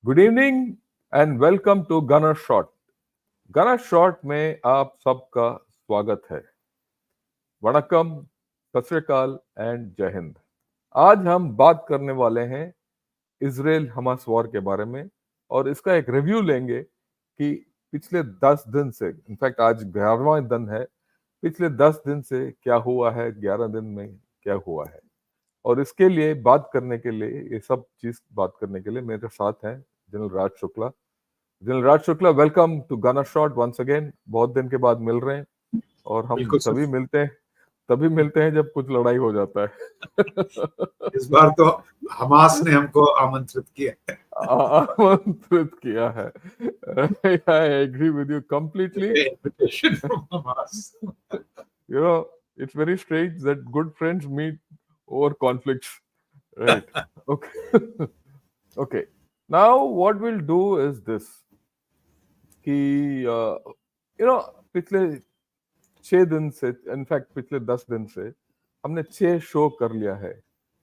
Good evening and welcome to gunner shot. Gunner shot में आप सबका स्वागत है। वणक्कम, सत श्री अकाल एंड जय हिंद। आज हम बात करने वाले हैं इजराइल हमास वॉर के बारे में और इसका एक रिव्यू लेंगे कि पिछले 10 दिन से, इनफैक्ट आज 11वां दिन है, पिछले 10 दिन से क्या हुआ है, 11 दिन में क्या हुआ है। और इसके लिए बात करने के लिए, ये सब चीज बात करने के लिए मेरे साथ हैं general Raj Shukla. General Raj Shukla, welcome to gunner shot once again. बहुत दिन के बाद मिल रहे हैं और हम बिल्कुल सर। तभी मिलते हैं जब कुछ लड़ाई हो जाता है। इस बार तो हमास ने हमको आमंत्रित किया है। आमंत्रित किया है। I agree with you completely. Invitation from Hamas. You know, it's very strange that good friends meet over conflicts, right? Okay. Okay. Now what we'll do is this कि पिछले 6 दिन से, इनफैक्ट पिछले 10 दिन से हमने 6 शो कर लिया है।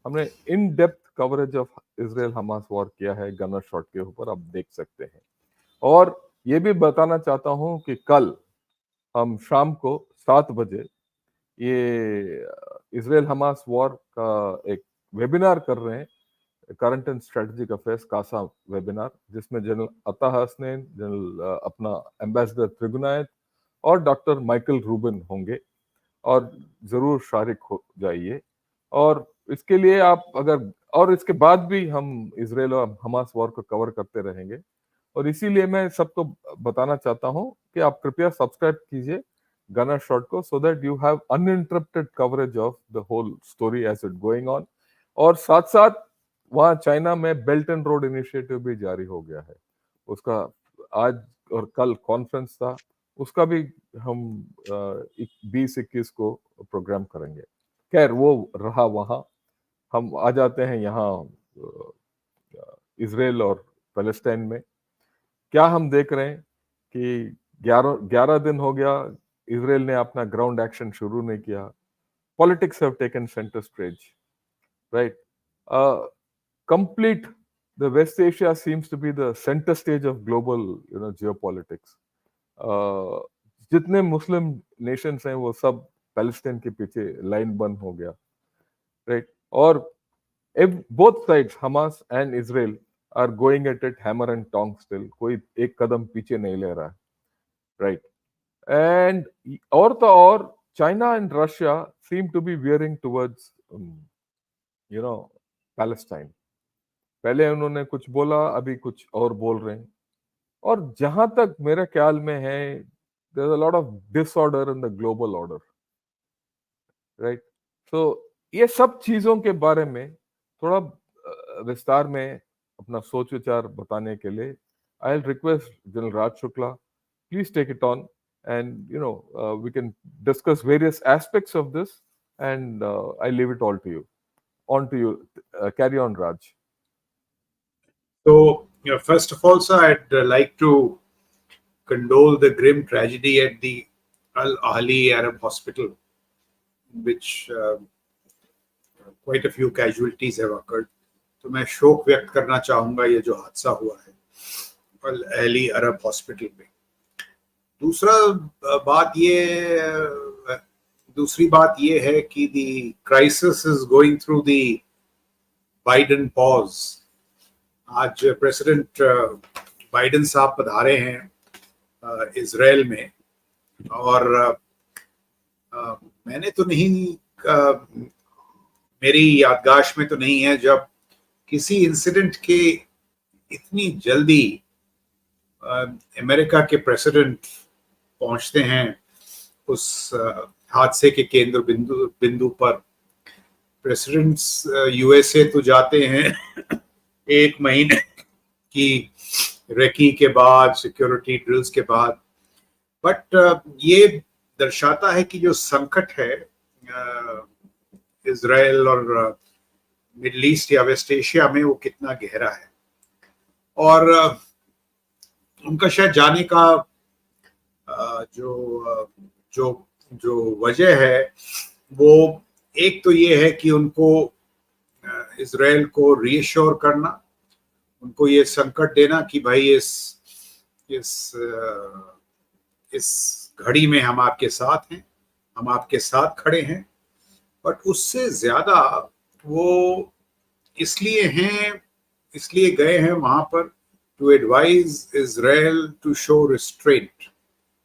हमने in depth coverage of Israel Hamas war किया है गनर शॉट के ऊपर, आप देख सकते हैं। और ये भी बताना चाहता हूं कि कल हम शाम को 7 बजे ये इजराइल हमास वॉर का एक वेबिनार कर रहे हैं, करंट एंड स्ट्रेटेजिक अफेयर्स कासा वेबिनार, जिसमें जनरल अता हसनैन, जनरल अपना एम्बेसडर त्रिगुनायत और डॉक्टर माइकल रूबिन होंगे। और जरूर शारिक हो जाइए। और इसके लिए आप अगर, और इसके बाद भी हम इजराइल और हमास वॉर को कवर करते रहेंगे। और इसीलिए मैं सबको बताना चाहता हूं कि आप कृपया सब्सक्राइब कीजिए गनर शॉट को, so that you have uninterrupted coverage of the whole story as it going on. और साथ साथ वहाँ चाइना में बेल्ट एंड रोड इनिशिएटिव भी जारी हो गया है। उसका आज और कल कॉन्फ्रेंस था, उसका भी हम 20-21 को प्रोग्राम करेंगे। खैर वो रहा वहाँ, हम आ जाते हैं यहाँ इजराइल और पैलेस्टाइन में। क्या हम देख रहे हैं कि 11 दिन हो गया, इजराइल ने अपना ग्राउंड एक्शन शुरू नहीं किया। Politics have taken centre stage, right? Complete, the West Asia seems to be the center stage of global, geopolitics. जितने मुस्लिम नेशंस हैं वो सब पैलेस्टाइन के पीछे लाइन बंद हो गया, राइट? और both sides, Hamas and Israel, are going at it hammer and tongs still. कोई एक कदम पीछे नहीं ले रहा है, राइट? एंड और तो और China and Russia seem to be veering towards Palestine. पहले उन्होंने कुछ बोला, अभी कुछ और बोल रहे हैं। और जहां तक मेरे ख्याल में है, there is a lot of disorder in the global order, right? So ये सब चीजों के बारे में थोड़ा विस्तार में अपना सोच विचार बताने के लिए I will request general Raj Shukla, please take it on and we can discuss various aspects of this and I leave it all to you. On to you, carry on Raj. So, first of all, sir, I'd like to condole the grim tragedy at the Al Ahli Arab Hospital, in which quite a few casualties have occurred. तो मैं शोक व्यक्त करना चाहूँगा ये जो हादसा हुआ है अल अहली अरब हॉस्पिटल में। दूसरी बात ये है कि the crisis is going through the Biden pause. आज प्रेसिडेंट बाइडेन साहब पधारे हैं इजराइल में, और मैंने तो नहीं, मेरी याददाश्त में तो नहीं है जब किसी इंसिडेंट के इतनी जल्दी अमेरिका के प्रेसिडेंट पहुंचते हैं उस हादसे के केंद्र बिंदु पर। प्रेसिडेंट्स यूएसए तो जाते हैं 1 महीने की रेकी के बाद, सिक्योरिटी ड्रिल्स के बाद, बट ये दर्शाता है कि जो संकट है इजराइल और मिडिल ईस्ट या वेस्ट एशिया में वो कितना गहरा है। और उनका शायद जाने का जो वजह है वो एक तो ये है कि उनको इजराइल को रीअश्योर करना, उनको ये संकट देना कि भाई इस घड़ी में हम आपके साथ हैं, हम आपके साथ खड़े हैं। बट उससे ज्यादा वो इसलिए गए हैं वहां पर to advise Israel to show restraint,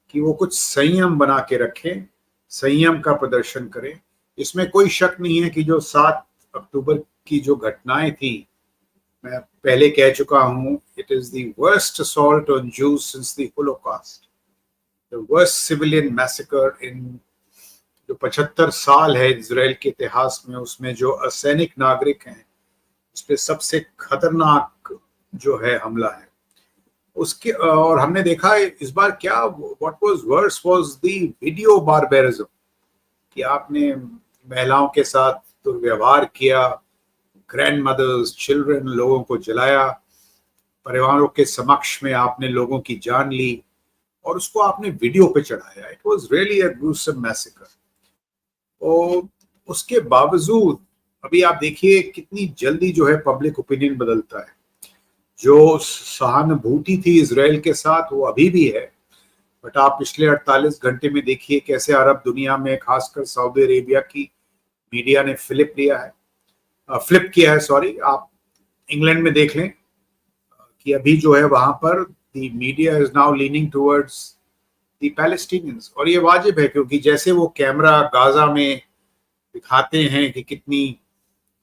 कि वो कुछ संयम बना के रखें, संयम का प्रदर्शन करें। इसमें कोई शक नहीं है कि जो 7 अक्टूबर की जो घटनाएं थी, मैं पहले कह चुका हूं, it is the worst assault on Jews since the Holocaust, the worst civilian massacre in जो 75 साल है इजराइल के इतिहास में, उसमें जो असैनिक नागरिक हैं उस पर सबसे खतरनाक जो है हमला है उसके। और हमने देखा इस बार क्या what was worse was the video barbarism, कि आपने महिलाओं के साथ दुर्व्यवहार किया, ग्रैंड मदर्स, चिल्ड्रन, लोगों को जलाया, परिवारों के समक्ष में आपने लोगों की जान ली और उसको आपने वीडियो पे चढ़ाया। It was really a gruesome massacre. और उसके बावजूद अभी आप देखिए कितनी जल्दी जो है पब्लिक ओपिनियन बदलता है। जो सहानुभूति थी इजराइल के साथ वो अभी भी है, बट आप पिछले 48 घंटे में देखिए कैसे अरब दुनिया में, खासकर सऊदी अरेबिया की मीडिया ने फ्लिप किया है। सॉरी, आप इंग्लैंड में देख लें कि अभी जो है वहां पर the media is now leaning towards the Palestinians. और ये वाजिब है, क्योंकि जैसे वो कैमरा गाजा में दिखाते हैं कि कितनी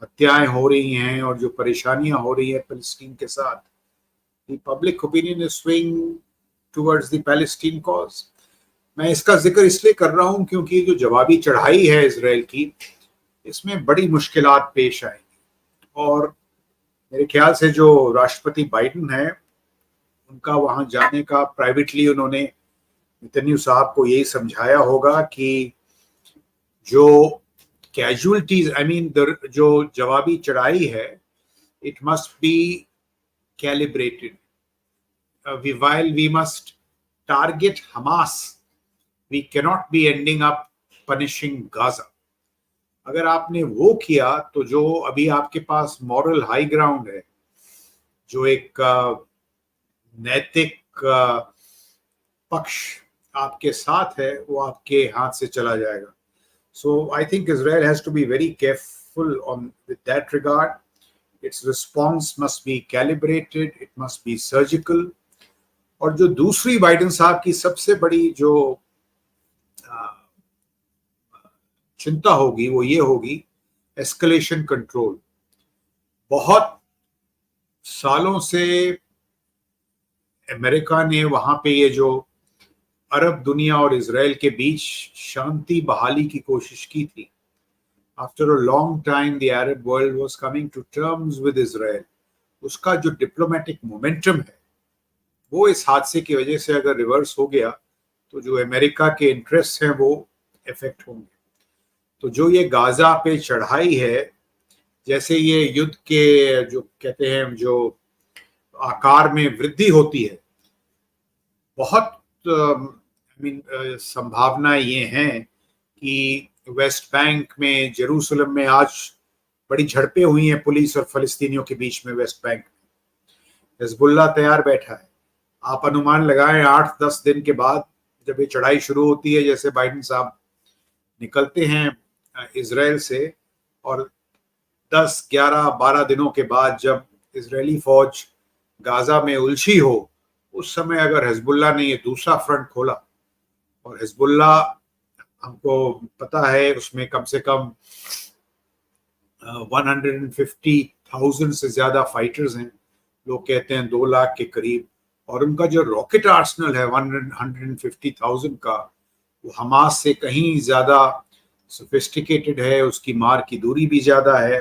हत्याएं हो रही हैं और जो परेशानियां हो रही है पैलेस्टीन के साथ, the public opinion is swing towards the Palestine cause. मैं इसका जिक्र इसलिए कर रहा हूं क्योंकि जो जवाबी चढ़ाई है इजराइल की, इसमें बड़ी मुश्किलात पेश आएंगी। और मेरे ख्याल से जो राष्ट्रपति बाइडेन है, उनका वहां जाने का प्राइवेटली उन्होंने नेतन्याहू साहब को यही समझाया होगा कि जो कैजुअलिटीज, आई मीन जो जवाबी चढ़ाई है, it must be calibrated. while we must target Hamas, we cannot be ending up punishing Gaza. अगर आपने वो किया तो जो अभी आपके पास मॉरल हाई ग्राउंड है, जो एक नैतिक पक्ष आपके साथ है, वो आपके हाथ से चला जाएगा। So I think Israel has to be very careful with that regard. Its response must be calibrated, it must be surgical. और जो दूसरी बाइडेन साहब की सबसे बड़ी जो चिंता होगी वो ये होगी एस्केलेशन कंट्रोल। बहुत सालों से अमेरिका ने वहां पे ये जो अरब दुनिया और इजराइल के बीच शांति बहाली की कोशिश की थी। After a long time the Arab world was coming to terms with Israel. उसका जो डिप्लोमेटिक मोमेंटम है वो इस हादसे की वजह से अगर रिवर्स हो गया तो जो अमेरिका के इंटरेस्ट हैं वो इफेक्ट होंगे। तो जो ये गाजा पे चढ़ाई है, जैसे ये युद्ध के जो कहते हैं जो आकार में वृद्धि होती है, बहुत संभावना ये है कि वेस्ट बैंक में, जेरूसलम में आज बड़ी झड़पें हुई हैं पुलिस और फलस्तीनियों के बीच में। वेस्ट बैंक में हिजबुल्लाह तैयार बैठा है। आप अनुमान लगाएं 8-10 दिन के बाद जब ये चढ़ाई शुरू होती है, जैसे बाइडेन साहब निकलते हैं इजराइल से, और 10, 11, 12 दिनों के बाद जब इजरायली फौज गाजा में उलझी हो, उस समय अगर हिजबुल्लाह ने ये दूसरा फ्रंट खोला, और हिजबुल्लाह हमको पता है उसमें कम से कम 150,000 से ज्यादा फाइटर्स हैं, लोग कहते हैं 2 लाख के करीब, और उनका जो रॉकेट आर्सनल है 150,000 का, वो हमास से कहीं ज्यादा सोफिस्टिकेटेड है, उसकी मार की दूरी भी ज्यादा है।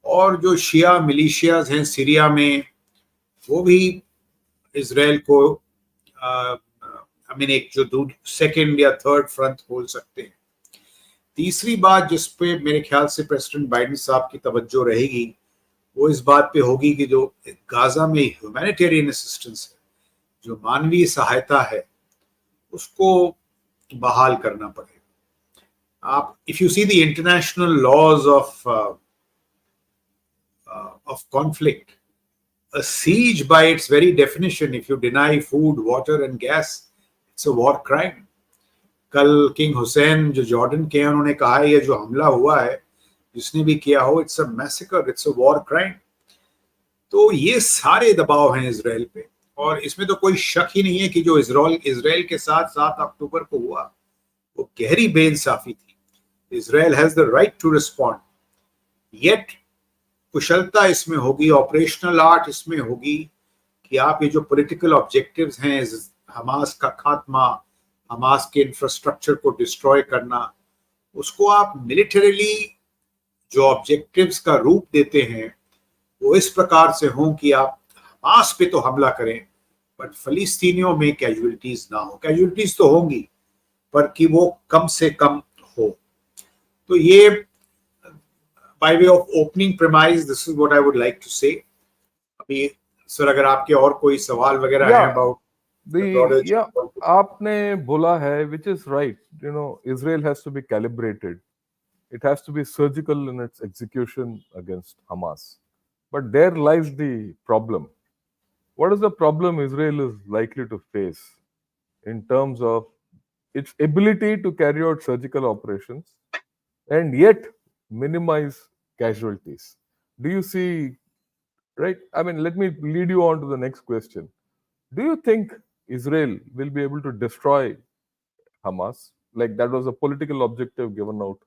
और जो शिया मिलिशियाज हैं सीरिया में, वो भी इजराइल को एक जो सेकंड या थर्ड फ्रंट बोल सकते हैं। तीसरी बात जिस पे मेरे ख्याल से प्रेसिडेंट बाइडेन साहब की तवज्जो रहेगी, वो इस बात पे होगी कि जो गाजा में ह्यूमैनिटेरियन असिस्टेंस है, जो मानवीय सहायता है, उसको बहाल करना पड़ेगा। आप if you see the international laws of conflict, A siege, by its very definition, if you deny food, water and gas, it's a war crime. कल किंग हुसैन जो जॉर्डन के हैं उन्होंने कहा है ये जो हमला हुआ है जिसने भी किया हो, it's a massacre, it's a war crime. तो ये सारे दबाव हैं इजराइल पे, और इसमें तो कोई शक ही नहीं है कि जो इजराइल के साथ 7 अक्टूबर को हुआ वो गहरी बेइंसाफी थी। Israel has the right to respond, yet कुशलता इसमें होगी, ऑपरेशनल आर्ट इसमें होगी कि आप ये जो पॉलिटिकल ऑब्जेक्टिव्स हैं, हमास का खात्मा, हमास के इंफ्रास्ट्रक्चर को डिस्ट्रॉय करना, उसको आप मिलिटरीली जो ऑब्जेक्टिव्स का रूप देते हैं वो इस प्रकार से हों कि आप हमास पे तो हमला करें बट फलस्तीनियों में कैजुअलिटीज ना हो। कैजुअलिटीज तो होंगी पर कि वो कम से कम हो। तो ये by way of opening premise, this is what I would like to say. अभी सर अगर आपके और कोई सवाल वगैरह हैं about the broader आपने बोला है which is right. You know, Israel has to be calibrated. It has to be surgical in its execution against Hamas. But there lies the problem. What is the problem Israel is likely to face in terms of its ability to carry out surgical operations and yet minimize casualties? Do you see, right? I mean, let me lead you on to the next question. Do you think Israel will be able to destroy Hamas? Like that was a political objective given out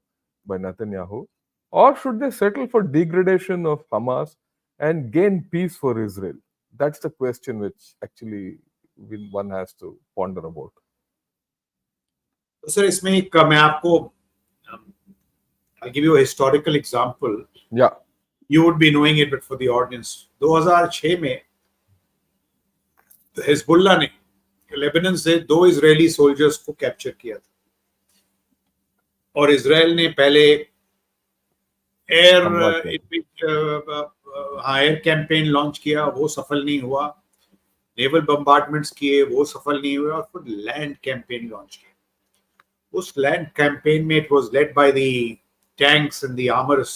by Netanyahu? Or should they settle for degradation of Hamas and gain peace for Israel? That's the question which actually one has to ponder about. तो sir इसमें एक मैं आपको I'll give you a historical example. Yeah. You would be knowing it, but for the audience, 2006 में Hezbollah ने Lebanon से 2 Israeli soldiers को capture किया था, और इजराइल ने पहले एयर कैंपेन लॉन्च किया, वो सफल नहीं हुआ। नेवल बम्बार्डमेंट्स किए, वो सफल नहीं हुए, और फिर लैंड कैंपेन लॉन्च किया। उस लैंड कैंपेन में it was led by the tanks and the armours.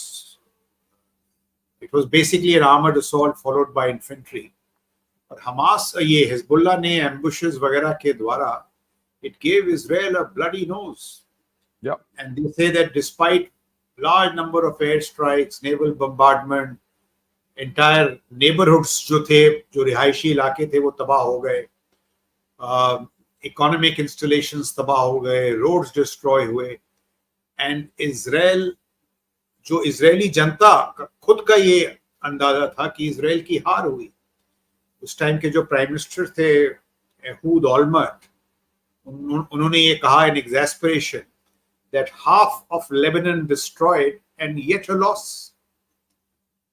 It was basically an armoured assault followed by infantry. और हमास, ये हिजबुल्लाह ने एम्बुशेस वगैरह के द्वारा it gave Israel a bloody nose. Yeah. And they say that despite large number of airstrikes, naval bombardment, entire neighborhoods जो थे, जो रिहायशी इलाके थे, वो तबाह हो गए, economic installations तबाह हो गए, roads destroy हुए, and Israel, जो इजरायली जनता खुद का ये अंदाजा था कि इजराइल की हार हुई। उस टाइम के जो प्राइम मिनिस्टर थे एहूद ऑलमर्ट, उन्होंने ये कहा in exasperation that half of Lebanon destroyed and yet a loss.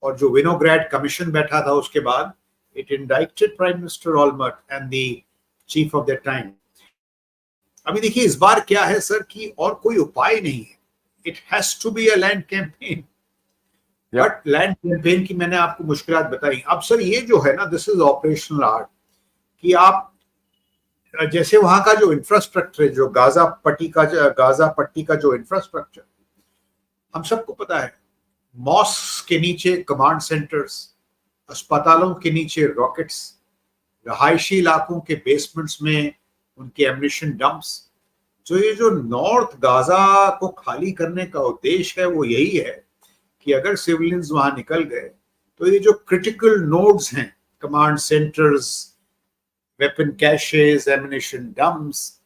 और जो विनोग्रेड कमीशन बैठा था उसके बाद it indicted Prime Minister Olmert and the chief of that time. अभी देखिए इस बार क्या है सर कि और कोई उपाय नहीं है, it has to be a land campaign. But land campaign की मैंने आपको मुश्किलात बताई। अब सर ये जो है ना, दिस इज ऑपरेशनल आर्ट, कि आप जैसे वहां का जो इंफ्रास्ट्रक्चर है, जो गाजा पट्टी का जो इंफ्रास्ट्रक्चर, हम सबको पता है, मॉस्क के नीचे कमांड सेंटर्स, अस्पतालों के नीचे रॉकेट्स, रहायशी इलाकों के बेसमेंट्स में उनके एम्युनिशन डंप्स। तो ये जो नॉर्थ गाजा को खाली करने का उद्देश्य है वो यही है कि अगर सिविलियंस वहां निकल गए तो ये जो क्रिटिकल नोड्स हैं, command centres, weapon caches, ammunition dumps,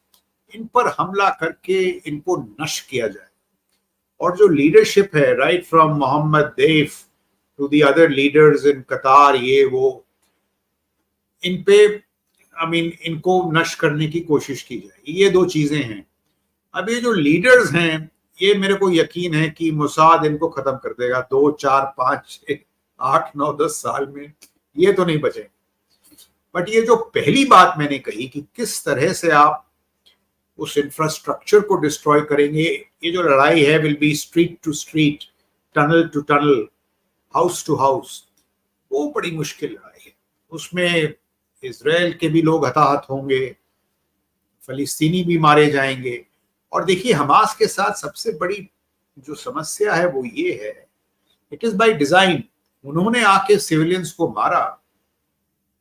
इन पर हमला करके इनको नष्ट किया जाए। और जो लीडरशिप है, right from Mohammed Deif to the other leaders in Qatar, ये वो, इन पे इनको नष्ट करने की कोशिश की जाए। ये 2 चीजें हैं। अब ये जो लीडर्स हैं, ये मेरे को यकीन है कि मुसाद इनको खत्म कर देगा 2, 4, 5, 6, 8, 9, 10 साल में, ये तो नहीं बचेंगे। बट ये जो पहली बात मैंने कही कि किस तरह से आप उस इंफ्रास्ट्रक्चर को डिस्ट्रॉय करेंगे, ये जो लड़ाई है will be street to street, tunnel to tunnel, house to house, वो बड़ी मुश्किल लड़ाई है। उसमें इजराइल के भी लोग हताहत होंगे, फलस्तीनी भी मारे जाएंगे। और देखिए हमास के साथ सबसे बड़ी जो समस्या है वो ये है, इट इज बाय डिजाइन। उन्होंने आके सिविलियंस को मारा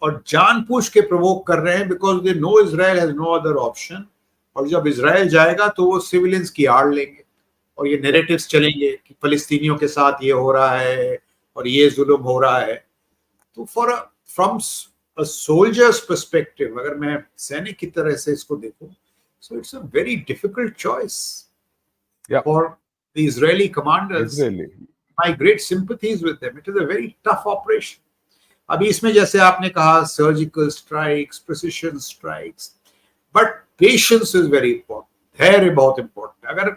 और जानबूझ के प्रोवोक कर रहे हैं because they know Israel has no other option. और जब इजराइल जाएगा तो वो सिविलियंस की आड़ लेंगे और ये नैरेटिव्स चलेंगे कि फलस्तीनियों के साथ ये हो रहा है और ये जुल्म हो रहा है। तो फ्रॉम अ सोल्जर्स पर्सपेक्टिव, अगर मैं सैनिक की तरह से इसको देखूं, so it's a very difficult choice Yeah, for the Israeli commanders. Israeli. My great sympathies with them, it is a very tough operation. अभी इसमें जैसे आपने कहा surgical strikes, precision strikes, but patience is very important, धैर्य बहुत important. अगर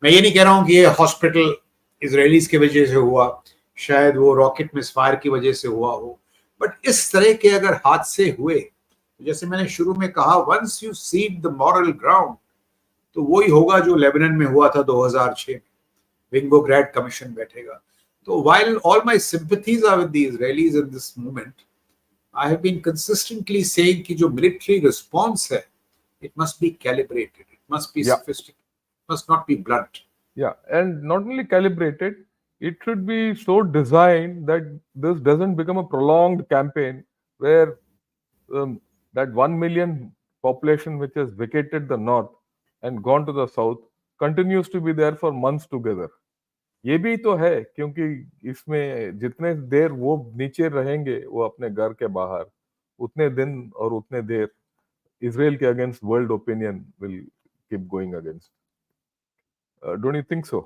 मैं ये नहीं कह रहा हूं कि ये हॉस्पिटल इजरायलीज की वजह से हुआ, शायद वो रॉकेट मिसफायर की वजह से हुआ हो, बट इस तरह के अगर हादसे हुए, जैसे मैंने शुरू में कहा, once you cede the moral ground, तो वही होगा जो लेबनान में हुआ था 2006 में, विंगोग्रैड कमीशन बैठेगा। तो while all my sympathies are with the Israelis in this moment, I have been consistently saying कि जो military response है, it must be calibrated, it must be Yeah, sophisticated, it must not be blunt. yeah, and not only calibrated, it should be so designed that this doesn't become a prolonged campaign where that 1 million population which has vacated the north and gone to the south continues to be there for months together. ये भी तो है, क्योंकि इसमें जितने देर वो नीचे रहेंगे वो अपने घर के बाहर, उतने दिन और उतने देर इसराइल के against world opinion will keep going against. Don't you think so?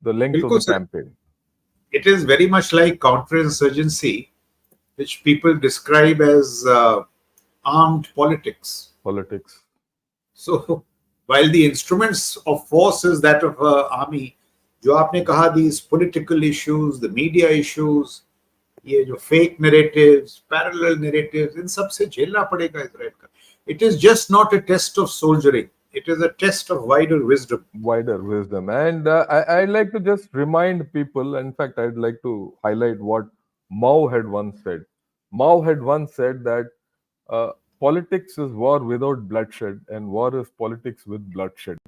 The length of बिल्कुल the sir, campaign, it is very much like counterinsurgency, which people describe as armed politics. politics. So while the instruments of force is that of army, जो आपने कहा, these political issues, the media issues, ये जो fake narratives, parallel narratives, इन सब से झेलना पड़ेगा इजराइल का. It is just not a test of soldiering, it is a test of wider wisdom. Wider wisdom. And I'd like to just remind people, in fact, I'd like to highlight what Mao had once said. Mao had once said that politics is war without bloodshed, and war is politics with bloodshed.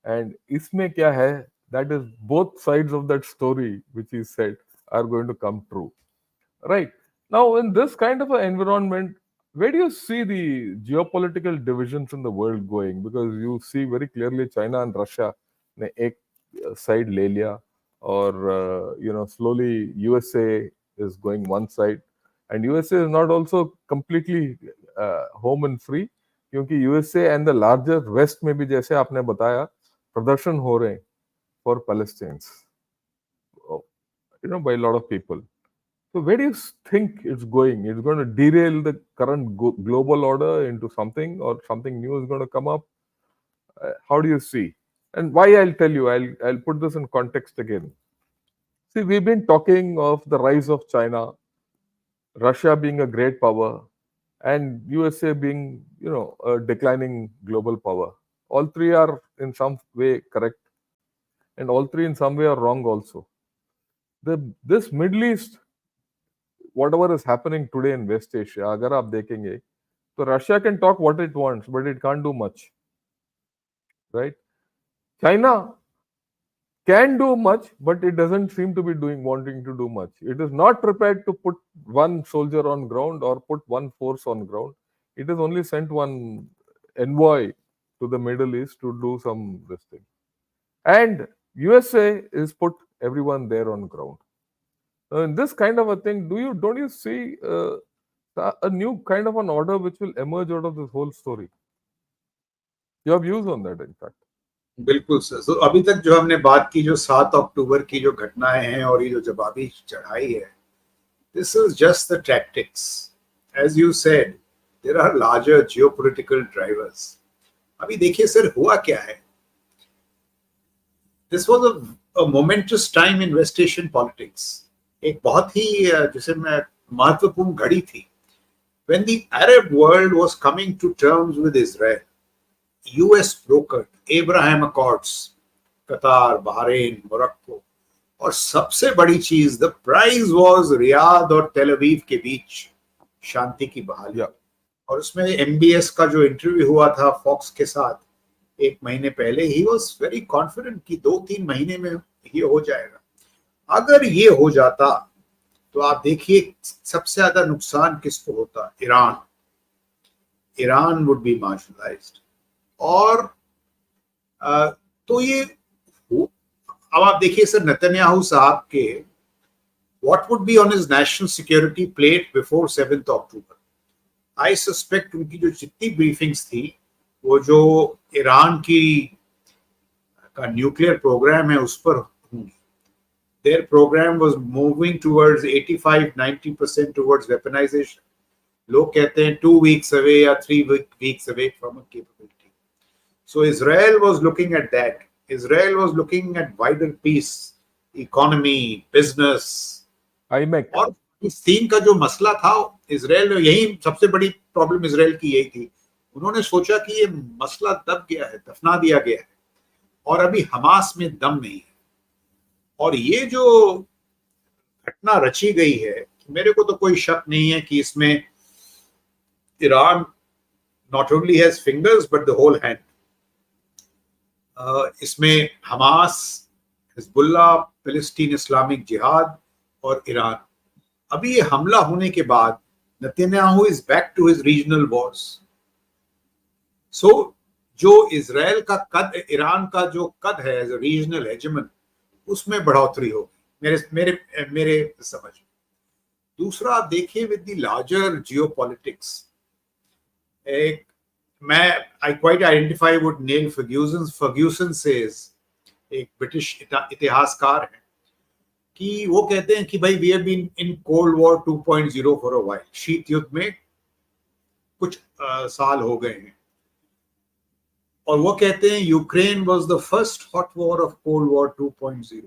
And इसमें क्या है, that is both sides of that story which he said are going to come true. Right. Now, in this kind of an environment, where do you see the geopolitical divisions in the world going? Because you see very clearly China and Russia ने एक side ले लिया, और slowly USA is going one side, and USA is not also completely home and free, क्योंकि USA and the larger West में भी जैसे आपने बताया प्रदर्शन हो रहे हैं for Palestinians, by a lot of people. So where do you think it's going? It's going to derail the current global order into something, or something new is going to come up? How do you see? And why? I'll tell you. I'll put this in context again. See, we've been talking of the rise of China, Russia being a great power, and USA being, a declining global power. All three are in some way correct, and all three in some way are wrong also. This Middle East, whatever is happening today in West Asia, अगर आप देखेंगे, so Russia can talk what it wants, but it can't do much, right? China can do much, but it doesn't seem to be wanting to do much. It is not prepared to put one soldier on ground or put one force on ground. It has only sent one envoy to the Middle East to do some this thing. And USA is put everyone there on ground. In this kind of a thing, don't you see a new kind of an order which will emerge out of this whole story? You have views on that, in fact. बिल्कुल sir. तो अभी तक जो हमने बात की, जो 7 अक्टूबर की जो घटनाएं हैं और ये जो जवाबी चढ़ाई है, this is just the tactics. As you said, there are larger geopolitical drivers. अभी देखिए सर, हुआ क्या है. This was a momentous time in West Asian politics. एक बहुत ही जिसे मैं महत्वपूर्ण घड़ी थी. When the Arab world was coming to terms with Israel, US brokered Abraham Accords, Qatar, Bahrain, Morocco, और सबसे बड़ी चीज, the prize was रियाद और तेल अवीव के बीच शांति की बहाली. और उसमें MBS का जो इंटरव्यू हुआ था फॉक्स के साथ 1 महीने पहले, he was very confident कि 2-3 महीने में ये हो जाएगा. अगर ये हो जाता तो आप देखिए सबसे ज्यादा नुकसान किसको होता, ईरान वुड बी मार्जिनलाइज्ड। और तो ये अब आप देखिए सर नेतन्याहू साहब के what would be on his national security plate before 7th October? I suspect उनकी जो जितनी ब्रीफिंग्स थी वो जो ईरान की का न्यूक्लियर प्रोग्राम है उस पर होंगी। Their program was moving towards 85-90% towards weaponization. लोग कहते हैं 2 weeks away या 3 weeks away from a capability. So Israel was looking at that. Israel was looking at wider peace, economy, business. IMEC. और इस 3 का जो मसला था इजराइल, यही सबसे बड़ी प्रॉब्लम इजराइल की यही थी। उन्होंने सोचा कि ये मसला दब गया है, दफना दिया गया है और अभी हमास में दम नहीं है। और ये जो घटना रची गई है, मेरे को तो कोई शक नहीं है कि इसमें Iran not only has fingers but the whole hand. इसमें हमास, हिजबुल्लाह, फिलिस्तीन इस्लामिक जिहाद और ईरान। अभी ये हमला होने के बाद Netanyahu is back to his regional wars. So जो इजराइल का कद, ईरान का जो कद है एज अ रीजनल हेजेमन, उसमें बढ़ोतरी होगी मेरे मेरे मेरे समझ में। दूसरा आप देखिए विद द लार्जर जियोपॉलिटिक्स, एक मैं I quite identify what Neil Ferguson says, एक ब्रिटिश इतिहासकार है, कि वो कहते हैं कि भाई we have been in cold war 2.0 for a while. शीत युद्ध में कुछ साल हो गए हैं और वो कहते हैं Ukraine was the first hot war of cold war 2.0।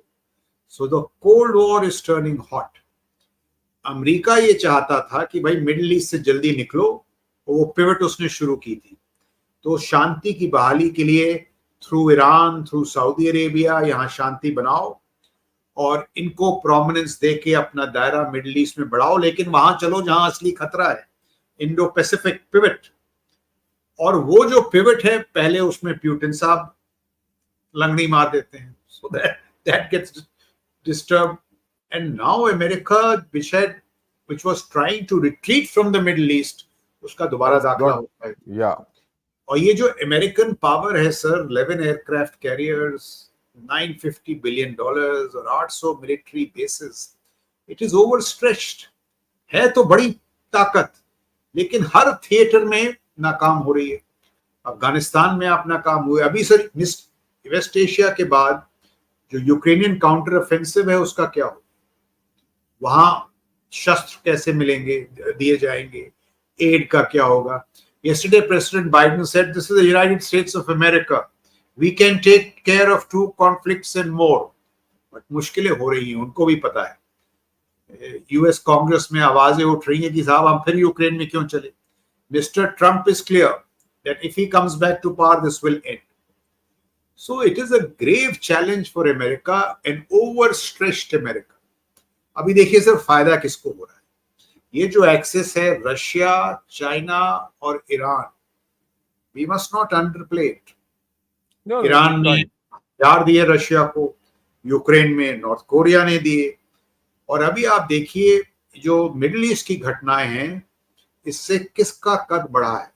So the cold war is turning hot. America ये चाहता था कि भाई मिडिल ईस्ट से जल्दी निकलो, वो पिवट उसने शुरू की थी। तो शांति की बहाली के लिए through Iran, through Saudi Arabia यहाँ शांति बनाओ और इनको प्रोमिनेंस दे के अपना दायरा मिडिल ईस्ट में बढ़ाओ, लेकिन वहां चलो जहां असली खतरा है, इंडो पैसिफिक पिवट। और वो जो पिवट है पहले उसमें प्यूटिन साहब लंगड़ी मार देते हैं, so that gets disturb. And now America which was trying to retreat from the Middle East, उसका दोबारा दाखिला होता है। Yeah. और ये जो अमेरिकन पावर है सर, 11 एयरक्राफ्ट कैरियर्स, $950 billion और 800 मिलिट्री बेसिस, इट इज ओवरस्ट्रेच्ड। है तो बड़ी ताकत, लेकिन हर थिएटर में नाकाम हो रही है। अफगानिस्तान में आप नाकाम हुए। अभी सर वेस्ट एशिया के बाद जो यूक्रेनियन काउंटर ऑफेंसिव है उसका क्या हो, वहां शस्त्र कैसे मिलेंगे, दिए जाएंगे, एड का क्या होगा। Yesterday, President Biden said, "This is the United States of America. We can take care of 2 conflicts and more." But मुश्किलें हो रही हैं, उनको भी पता है। यूएस कांग्रेस में आवाजें उठ रही हैं कि साहब हम फिर यूक्रेन में क्यों चले। Mr. Trump is clear that if he comes back to power, this will end. So it is a grave challenge for America, an overstretched America. अभी देखिए सर फायदा किसको हो रहा है। ये जो एक्सेस है रशिया, चाइना और Iran, we must not underplay it. Iran ने हथियार दिए रशिया को, यूक्रेन में नॉर्थ कोरिया ने दिए। और अभी आप देखिए जो मिडिल ईस्ट की घटनाएं हैं, इससे किसका कद बढ़ा है।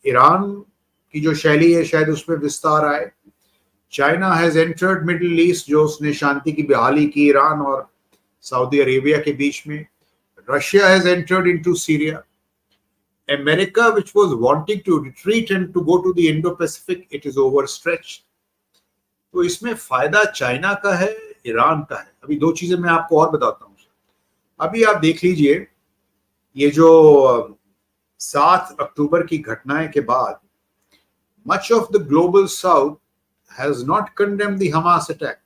ईरान की जो शैली है शायद उसमें विस्तार आए। China has entered middle east, जो उसने शांति की बहाली की ईरान और सऊदी अरेबिया के बीच में। Russia has entered into Syria. America, which was wanting to retreat and to go to the Indo-Pacific, it is overstretched. तो इसमें फायदा चाइना का है, ईरान का है। अभी 2 चीजें मैं आपको और बताता हूँ। अभी आप देख लीजिए ये जो 7 अक्टूबर की घटनाएं के बाद much of the global south has not condemned the Hamas attack.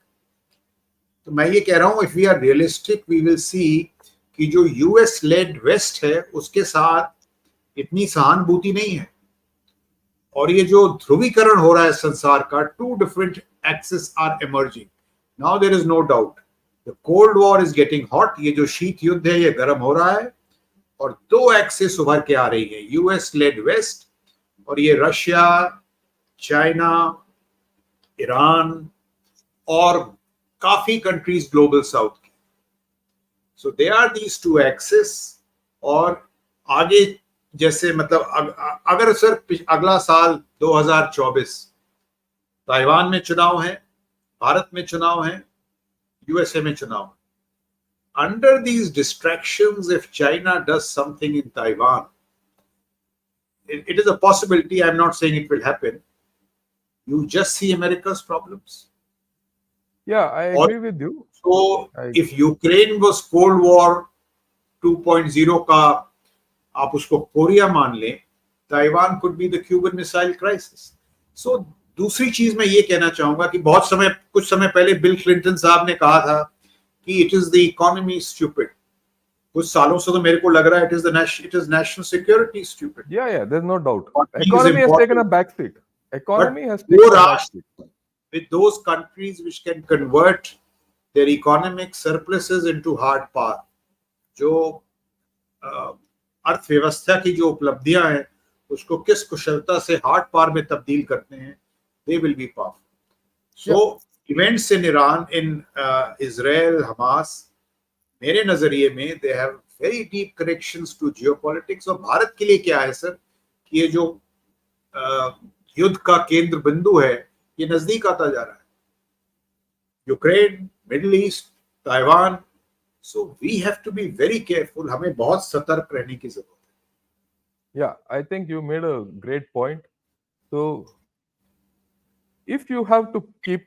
तो मैं ये कह रहा हूँ, if we are realistic, we will see कि जो यूएस लेड वेस्ट है उसके साथ इतनी सहानुभूति नहीं है। और ये जो ध्रुवीकरण हो रहा है संसार का, 2 different axes are emerging. Now there is no doubt the cold war is getting hot. ये जो शीत युद्ध है ये गर्म हो रहा है और 2 एक्सेस उभर के आ रही है, यूएस लेड वेस्ट और ये रशिया, चाइना, ईरान और काफी कंट्रीज ग्लोबल साउथ की। So they are these two axes. और आगे जैसे मतलब अगर सर अगला साल 2024 ताइवान में चुनाव है, भारत में चुनाव है, यूएसए में चुनाव है. Under these distractions, if China does something in Taiwan, it is a possibility. I'm not saying it will happen. You just see America's problems. Yeah, I agree with you. So if Ukraine was Cold War 2.0 का आप उसको Korea मान लें, Taiwan could be the Cuban Missile Crisis. So दूसरी चीज मैं ये कहना चाहूंगा कि कुछ समय पहले बिल क्लिंटन साहब ने कहा था कि it is the economy stupid. कुछ सालों से तो मेरे को लग रहा है it is national security stupid. Yeah, there's no doubt. Economy has taken a backseat. Economy has taken a backseat. With those countries which can convert their economic surpluses into hard power, जो अर्थव्यवस्था की जो उपलब्धियां हैं उसको किस कुशलता से हार्ड पावर में तब्दील करते हैं, they will be powerful. So events in Iran, in Israel, Hamas, मेरे नजरिए में they have very deep connections to geopolitics. और भारत के लिए क्या है सर कि ये जो युद्ध का केंद्र बिंदु है ये नजदीक आता जा रहा है, Ukraine, middle east, Taiwan. So we have to be very careful. हमें बहुत सतर्क रहने की जरूरत है. Yeah, I think you made a great point. So if you have to keep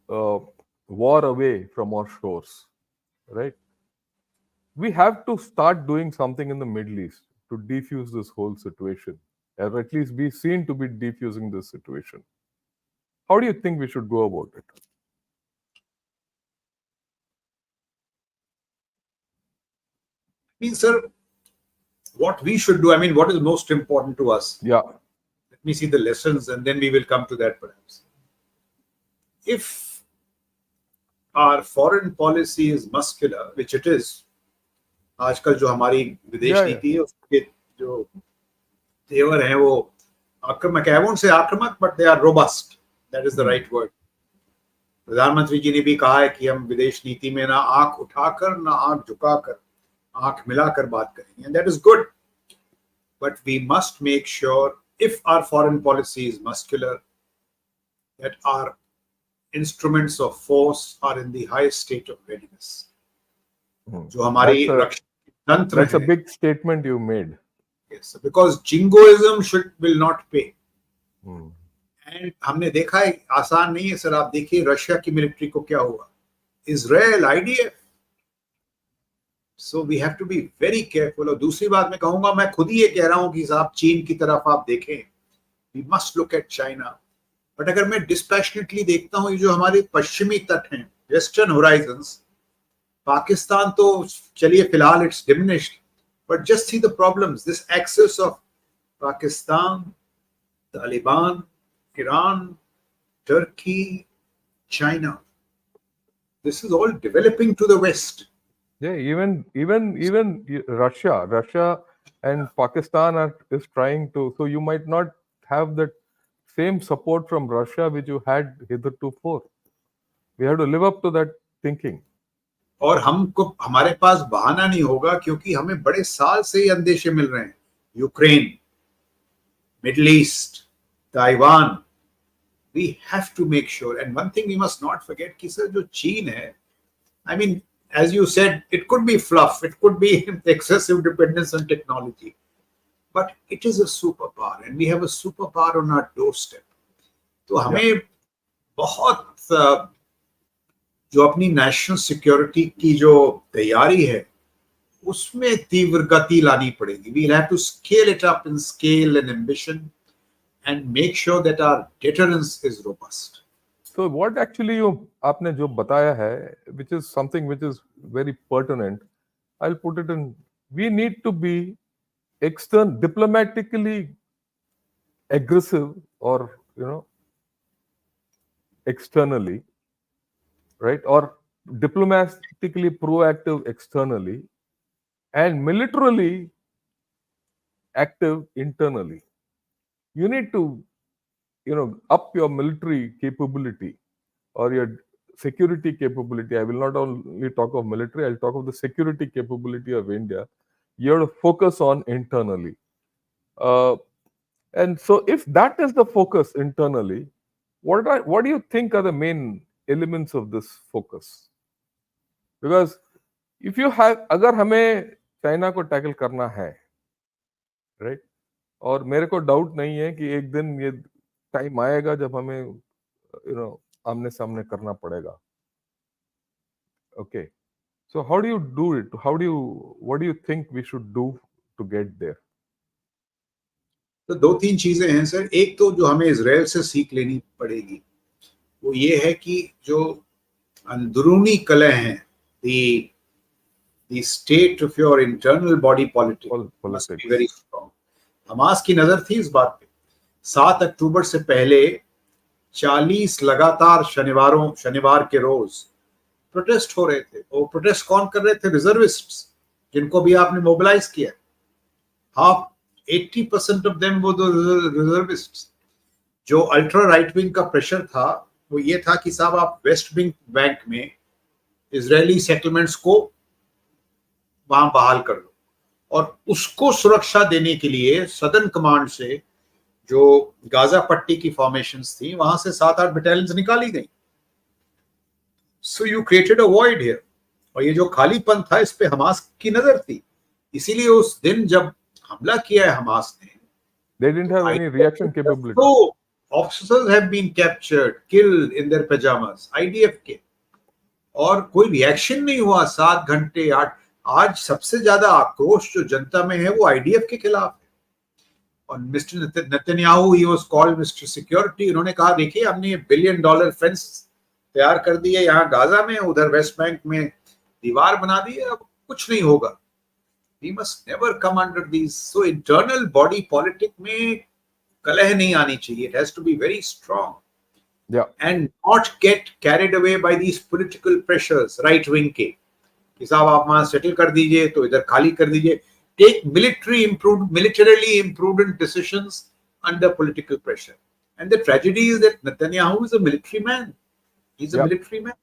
war away from our shores, right? We have to start doing something in the Middle East to defuse this whole situation, or at least be seen to be defusing this situation. How do you think we should go about it? I mean, sir, what we should do, I mean, what is most important to us? Yeah. Let me see the lessons and then we will come to that perhaps. If our foreign policy is muscular, which it is, आजकल जो हमारी विदेश नीति है उसके जो तेवर हैं वो आक्रामक, I won't say आक्रामक, but they are robust. That is the right word. प्रधानमंत्री जी ने भी कहा है कि हम विदेश नीति में ना आंख उठाकर ना आंख झुकाकर आंख मिलाकर बात करेंगे, and that is good. But we must make sure, if our foreign policy is muscular, that our instruments of force are in the highest state of readiness. जो हमारी रक्षा तंत्र है. That's a big statement you made. Yes, because jingoism will not pay. And हमने देखा है आसान नहीं है सर. आप देखिए रशिया की मिलिट्री को क्या हुआ, Israel, IDF. So we have to be very careful. और दूसरी बात मैं कहूंगा, मैं खुद ही ये कह रहा हूं कि साहब चीन की तरफ आप देखें, we must look at China. But अगर मैं dispassionately देखता हूं ये जो हमारे पश्चिमी तट हैं, वेस्टर्न होराइजन्स, पाकिस्तान तो चलिए फिलहाल it's diminished, but just see the problems. This axis of Pakistan, Taliban, Iran, Turkey, China, this is all developing to the west. Yeah, even Russia and Pakistan is trying to. So you might not have that same support from Russia which you had hitherto. We have to live up to that thinking. और हमारे पास बहाना नहीं होगा क्योंकि हमें बड़े साल से ही अंदेशे मिल रहे हैं. Ukraine, middle east, Taiwan. We have to make sure, and one thing we must not forget कि सर जो चीन है, I mean, as you said, it could be fluff, it could be excessive dependence on technology, but it is a superpower, and we have a superpower on our doorstep. तो हमें बहुत जो अपनी national security की जो तैयारी है उसमें तीव्र गति लानी पड़ेगी. We'll have to scale it up in scale and ambition and make sure that our deterrence is robust. So what actually आपने जो बताया है, which is something which is very pertinent, I'll put it in. We need to be diplomatically aggressive, or externally, right? Or diplomatically proactive externally, and militarily active internally. You need to up your military capability or your security capability, I will not only talk of military, I'll talk of the security capability of India. You have to focus on internally. Uh, and so, if that is the focus internally, what do you think are the main elements of this focus? Because if you have, अगर हमें China को tackle करना है, right, और मेरे को doubt नहीं है कि एक दिन ये टाइम आएगा जब हमें आमने सामने करना पड़ेगा. Okay. So how do you do it? What do you think we should do to get there? तो दो तीन चीजें हैं सर. एक तो जो हमें इजराइल से सीख लेनी पड़ेगी वो ये है कि जो अंदरूनी कलह हैं, the state of your internal body politics must be very strong. Hamas की नजर थी इस बात पे. 7 अक्टूबर से पहले 40 लगातार शनिवार के रोज प्रोटेस्ट हो रहे थे. वो प्रोटेस्ट कौन कर रहे थे? रिजर्विस्ट्स, जिनको भी आपने मोबिलाइज किया. हाफ 80% ऑफ देम वो रिजर्विस्ट्स. जो अल्ट्रा राइट विंग का प्रेशर था वो ये था कि साहब आप वेस्ट बैंक में इजरायली सेटलमेंट्स को वहां बहाल कर लो. और उसको सुरक्षा देने के लिए सदर्न कमांड से जो गाजा पट्टी की फॉर्मेशंस थी वहां से 7-8 बटालियंस निकाली गई. So you created a void here. और ये जो खालीपन था इस पे हमास की नजर थी. इसीलिए उस दिन जब हमला किया है हमास ने, they didn't have any reaction capability. So officers have been captured, killed in their pajamas, IDF के, और कोई रिएक्शन नहीं हुआ 7 घंटे 8. आज सबसे ज्यादा आक्रोश जो जनता में है वो IDF के खिलाफ है. और mister Netanyahu, he was called mister security, उन्होंने कहा देखिए हमने ये $1 बिलियन फेंस तैयार कर दी है यहाँ गाजा में, उधर वेस्ट बैंक में दीवार बना दी है, अब कुछ नहीं होगा. We must never come under these. So internal body politic में कलह नहीं आनी चाहिए. It has to be very strong. Yeah. And not get carried away by these political pressures, right wing के, कि साहब आप वहां सेटल कर दीजिए तो इधर खाली कर दीजिए. Take militarily imprudent decisions under political pressure. And the tragedy is that Netanyahu is a military man. He's a military man.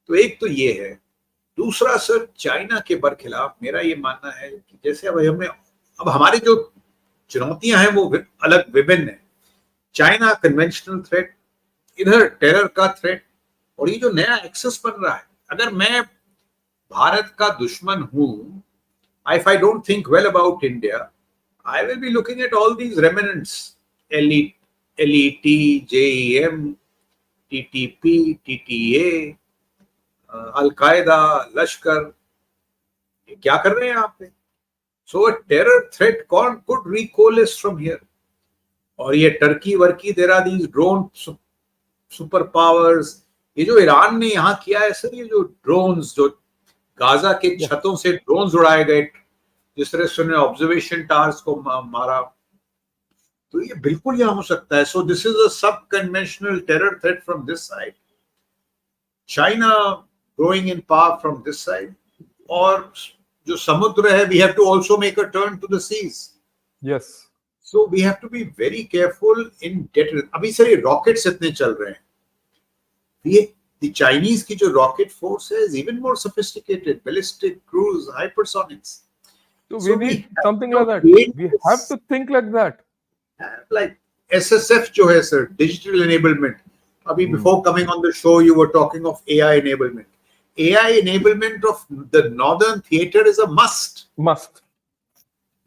तो एक तो ये है. दूसरा सर, चाइना के बरखिलाफ मेरा ये मानना है कि जैसे अब हमारी जो चुनौतियां हैं वो अलग विभिन्न है. चाइना कन्वेंशनल थ्रेट, इधर टेरर का थ्रेट, और ये जो नया एक्सेस बन रहा है. अगर मैं भारत का दुश्मन हूं, if I don't think well about India, I will be looking at all these remnants, LET, JEM, TTP, TTA, al Qaeda, लश्कर, ये क्या कर रहे हैं आप पे? So a terror threat could recoalesce from here. और ये टर्की वर्की, there are these drone super powers. ये जो ईरान ने यहाँ किया है सर, ये जो ड्रोन्स, जो गाजा के छतों से ड्रोन्स उड़ाए गए, जिस तरह से उन्होंने ऑब्जर्वेशन टावर्स को मारा, तो ये बिल्कुल यहाँ हो सकता है. सो दिस इज अ सब conventional terror threat from this side. China growing in power from this side, और जो समुद्र है, we have to also make a turn to the seas. Yes. So we have to be very careful in deterrence. अभी sir ये rockets इतने चल रहे हैं. The Chinese की जो रॉकेट फोर्स है is even more sophisticated, ballistic, cruise, hypersonics. So we need something like that. We have to think like that. Like SSF जो है सर, digital enablement. अभी before coming on the show you were talking of AI enablement. AI enablement of the northern theater is a must.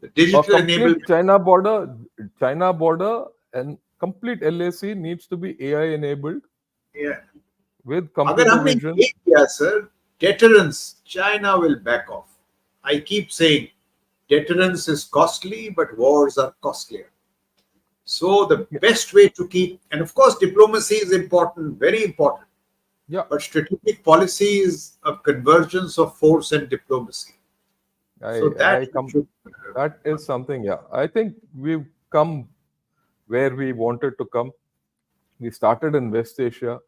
The digital enablement. China border and complete LAC needs to be AI enabled. Yeah. With computer vision. अगर हमने ये किया sir, deterrence, China will back off. I keep saying deterrence is costly, but wars are costlier. So the best way to keep, and of course diplomacy is important, very important. Yeah. But strategic policy is a convergence of force and diplomacy. That is something, yeah. I think we've come where we wanted to come. We started in West Asia.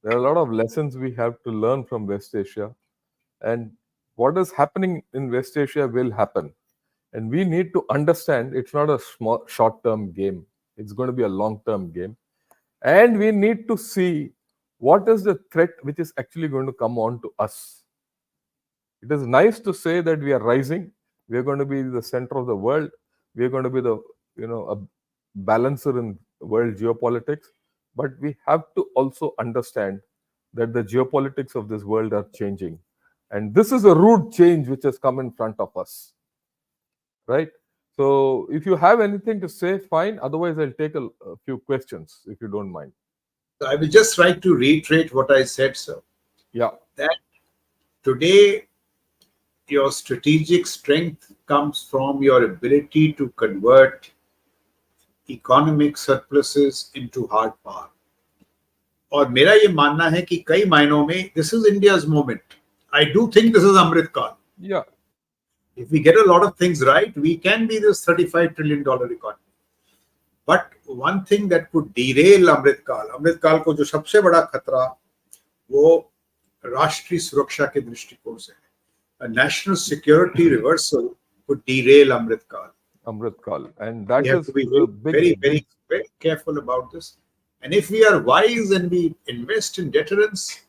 There are a lot of lessons we have to learn from West Asia. And what is happening in West Asia will happen. And we need to understand it's not a small short-term game. It's going to be a long-term game. And we need to see what is the threat which is actually going to come on to us? It is nice to say that we are rising, we are going to be the center of the world, we are going to be the, a balancer in world geopolitics, but we have to also understand that the geopolitics of this world are changing. And this is a rude change which has come in front of us, right? So if you have anything to say, fine. Otherwise, I'll take a few questions, if you don't mind. So I will just try to reiterate what I said, sir. Yeah. That today, your strategic strength comes from your ability to convert economic surpluses into hard power. और मेरा ये मानना है कि कई मायनों में this is India's moment. I do think this is Amrit Kaal. Yeah. If we get a lot of things right, we can be this $35 trillion economy. But one thing that could derail Amrit Kaal को जो सबसे बड़ा खतरा वो राष्ट्रीय सुरक्षा के दृष्टिकोण से है. A national security reversal could derail Amrit Kaal. And that we have is to be very, very careful about this. And if we are wise and we invest in deterrence,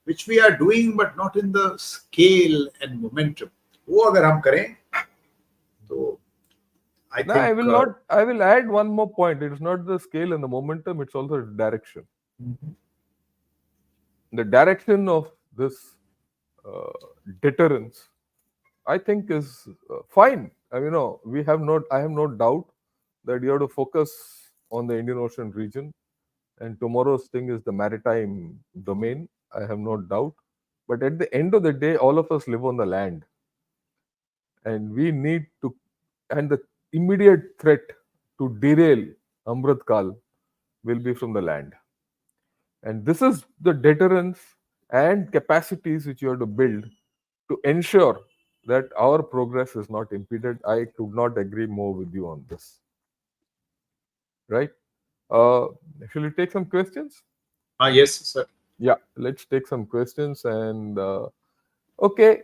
which we are doing, but not in the scale and momentum, वो अगर हम करें, तो I think I will add one more point. It is not the scale and the momentum; it's also the direction. The direction of this deterrence, I think, is fine. I mean, I have no doubt that you have to focus on the Indian Ocean region, and tomorrow's thing is the maritime domain. I have no doubt. But at the end of the day, all of us live on the land, and we need to. And the immediate threat to derail Amrit Kaal will be from the land. And this is the deterrence and capacities which you have to build to ensure that our progress is not impeded. I could not agree more with you on this. Right? Shall we take some questions? Yes, sir. Yeah, let's take some questions. And okay,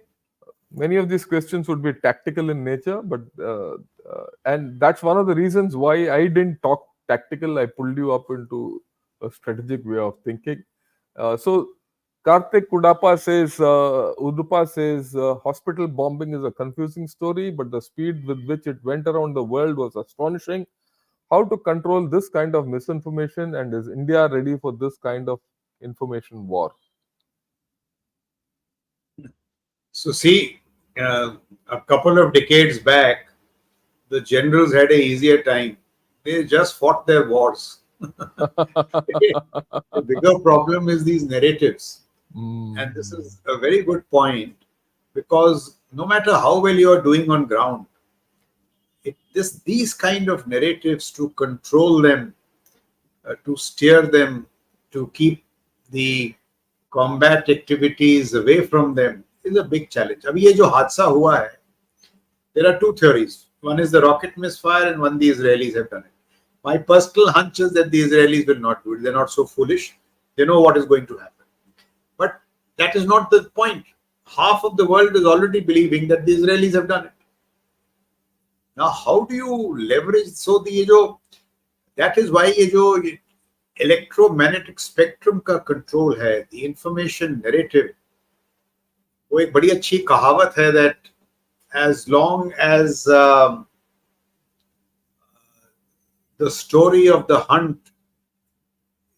many of these questions would be tactical in nature, but and that's one of the reasons why I didn't talk tactical. I pulled you up into a strategic way of thinking. So Karthik Kudapa says, Udupa says, hospital bombing is a confusing story, but the speed with which it went around the world was astonishing. How to control this kind of misinformation, and is India ready for this kind of information war? So see, a couple of decades back, the generals had an easier time. They just fought their wars. The bigger problem is these narratives. And this is a very good point, because no matter how well you are doing on ground, these kind of narratives, to control them, to steer them, to keep the combat activities away from them, is a big challenge. अभी ये जो हादसा हुआ है, there are two theories. One is the rocket misfire, and one the Israelis have done it. My personal hunch is that the Israelis will not do it. They're not so foolish. They know what is going to happen. But that is not the point. Half of the world is already believing that the Israelis have done it. Now, how do you leverage? So that is why ये जो electromagnetic spectrum का control है, the information narrative, वो एक बड़ी अच्छी कहावत है that as long as the story of the hunt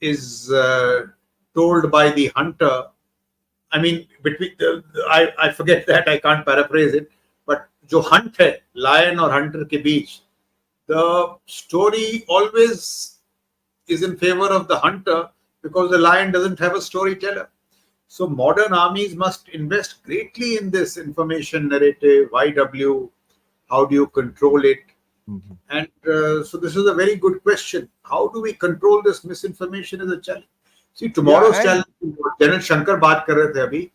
is told by the hunter, I mean, I forget that, I can't paraphrase it, but जो hunt है lion और hunter के बीच, the story always is in favor of the hunter because the lion doesn't have a storyteller. So modern armies must invest greatly in this information narrative, YW, how do you control it? And so this is a very good question. How do we control this misinformation is a challenge. See, tomorrow's challenge, General Shankar baat kar rahe the abhi,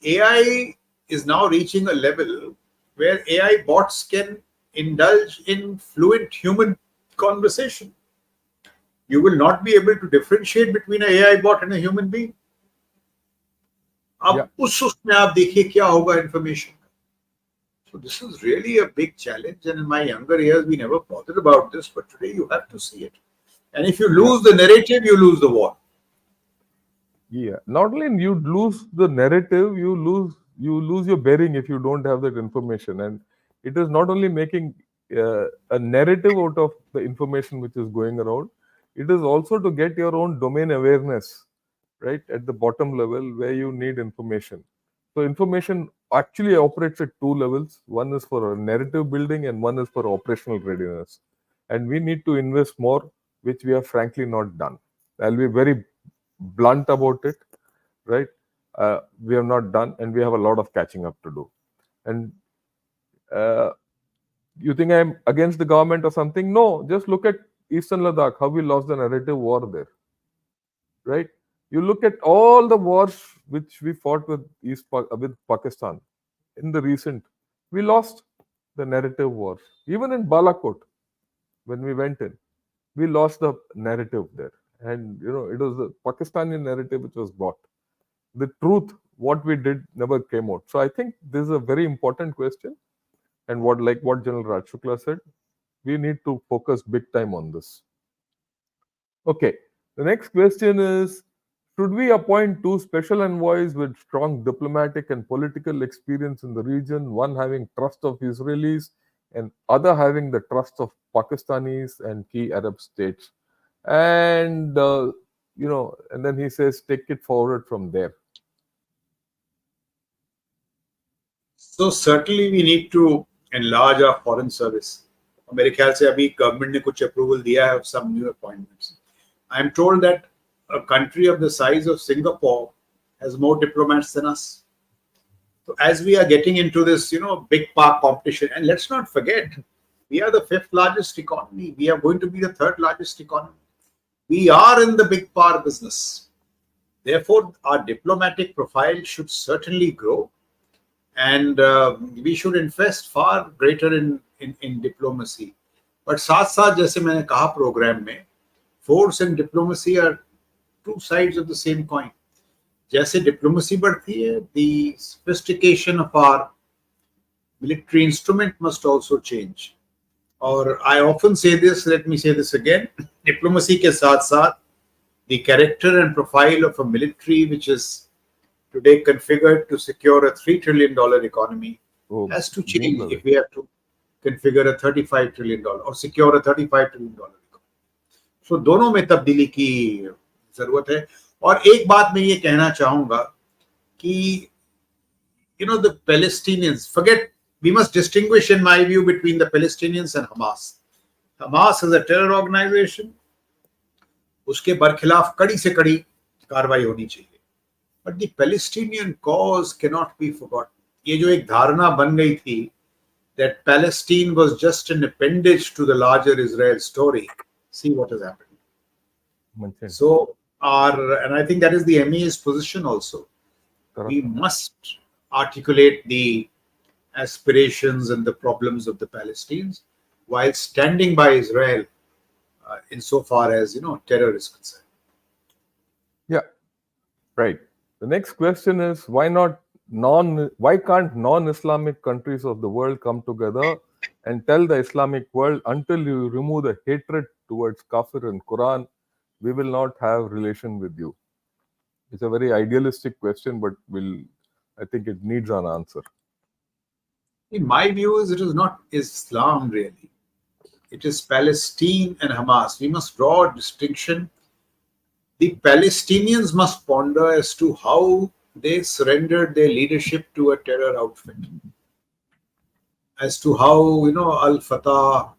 AI is now reaching a level where AI bots can indulge in fluent human conversation. You will not be able to differentiate between an AI bot and a human being. अब उसमें आप देखिए क्या होगा information. So this is really a big challenge, and in my younger years we never bothered about this, but today you have to see it. And if you lose the narrative, you lose the war. Yeah, not only you lose the narrative, you lose your bearing if you don't have that information, and it is not only making a narrative out of the information which is going around. It is also to get your own domain awareness, right, at the bottom level where you need information. So information actually operates at two levels. One is for a narrative building, and one is for operational readiness. And we need to invest more, which we have frankly not done. I'll be very blunt about it, right? We have not done, and we have a lot of catching up to do. And uh, you think I'm against the government or something? No, just look at Eastern Ladakh, how we lost the narrative war there, right? You look at all the wars which we fought with with Pakistan in the recent, we lost the narrative wars. Even in Balakot, when we went in, we lost the narrative there, and it was the Pakistani narrative which was bought. The truth, what we did, never came out. So I think this is a very important question, and what General Raj Shukla said, we need to focus big time on this. Okay, the next question is: should we appoint two special envoys with strong diplomatic and political experience in the region, one having trust of Israelis and other having the trust of Pakistanis and key Arab states? And and then he says, take it forward from there. So certainly we need to enlarge our foreign service. और मेरे ख्याल से अभी government ने कुछ approval दिया है of some new appointments. I am told that a country of the size of Singapore has more diplomats than us. So as we are getting into this, big power competition, and let's not forget, we are the fifth largest economy. We are going to be the third largest economy. We are in the big power business. Therefore, our diplomatic profile should certainly grow, and we should invest far greater in diplomacy. But साथ साथ जैसे मैंने कहा programme में, force and diplomacy are two sides of the same coin. जैसे diplomacy बढ़ती है, the sophistication of our military instrument must also change. Or I often say this, let me say this again, diplomacy के साथ साथ the character and profile of a military which is today configured to secure a $3 trillion economy has to change if we have to configure a $35 trillion or secure a $35 trillion economy. So दोनों में तब्दीली की जरूरत है. और एक बात मैं ये कहना चाहूंगा कि the Palestinians, we must distinguish in my view between the Palestinians and Hamas. Hamas is a terror organization. उसके बरखिलाफ कड़ी से कड़ी कार्रवाई होनी चाहिए. But the Palestinian cause cannot be forgotten. ये जो एक धारणा बन गई थी that Palestine was just an appendage to the larger Israel story. See what has happened. So and I think that is the MEA's position also. We must articulate the aspirations and the problems of the Palestinians while standing by Israel insofar as terror is concerned. Yeah, right. The next question is why can't non-Islamic countries of the world come together and tell the Islamic world, until you remove the hatred towards Kafir and Quran, we will not have relation with you? It's a very idealistic question, but I think it needs an answer. In my view, it is not Islam really. It is Palestine and Hamas. We must draw a distinction. The Palestinians must ponder as to how they surrendered their leadership to a terror outfit. As to how, Al-Fatah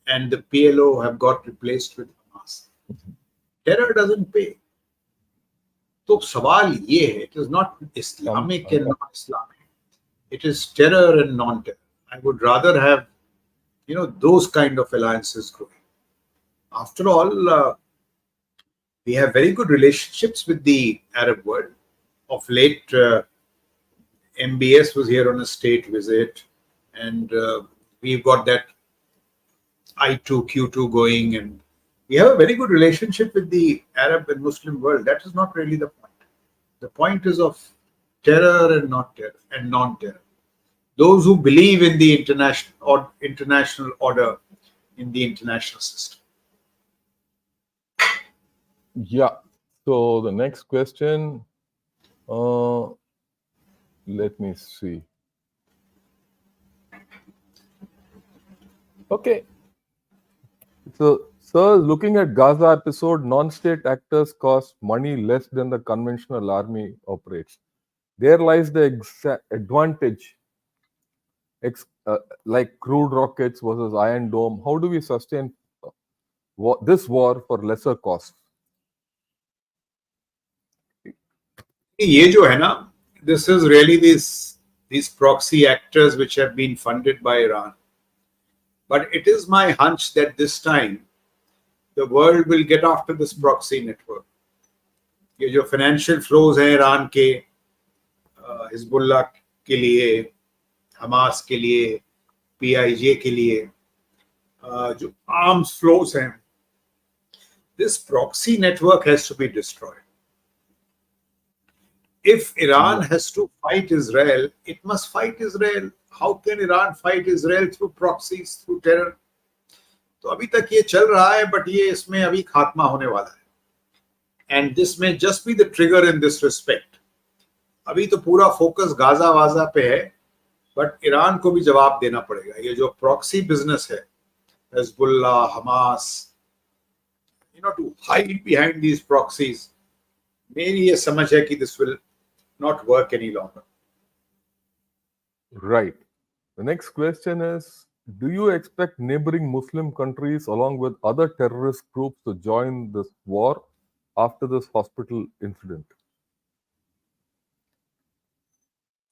and the PLO have got replaced with Hamas. Terror doesn't pay. So सवाल ये है, it is not Islamic and non-Islamic. It is terror and non-terror. I would rather have, those kind of alliances growing. After all, we have very good relationships with the Arab world. Of late, MBS was here on a state visit, and we've got that I2, Q2 going, and we have a very good relationship with the Arab and Muslim world. That is not really the point. The point is of terror and not terror and non-terror. Those who believe in the international order, in the international system. Yeah. So the next question, let me see. Okay. So, sir, looking at Gaza episode, non-state actors cost money less than the conventional army operates. There lies the advantage, like crude rockets versus Iron Dome. How do we sustain this war for lesser costs? ये जो है ना, this is really these proxy actors which have been funded by Iran. But it is my hunch that this time the world will get after this proxy network. ये जो financial flows हैं Iran के Hezbollah के लिए, Hamas के लिए, PIJ के लिए, जो arms flows हैं, this proxy network has to be destroyed. If Iran has to fight Israel, it must fight Israel. How can Iran fight Israel through proxies, through terror? तो अभी तक ये चल रहा है, but ये इसमें अभी खात्मा होने वाला है. And this may just be the trigger in this respect. अभी तो पूरा फोकस गाजा वाजा पे है, but ईरान को भी जवाब देना पड़ेगा. ये जो proxy business है, Hezbollah, Hamas, to hide behind these proxies, मेरी ये समझ है कि this will not work any longer. Right. The next question is, do you expect neighboring Muslim countries along with other terrorist groups to join this war after this hospital incident?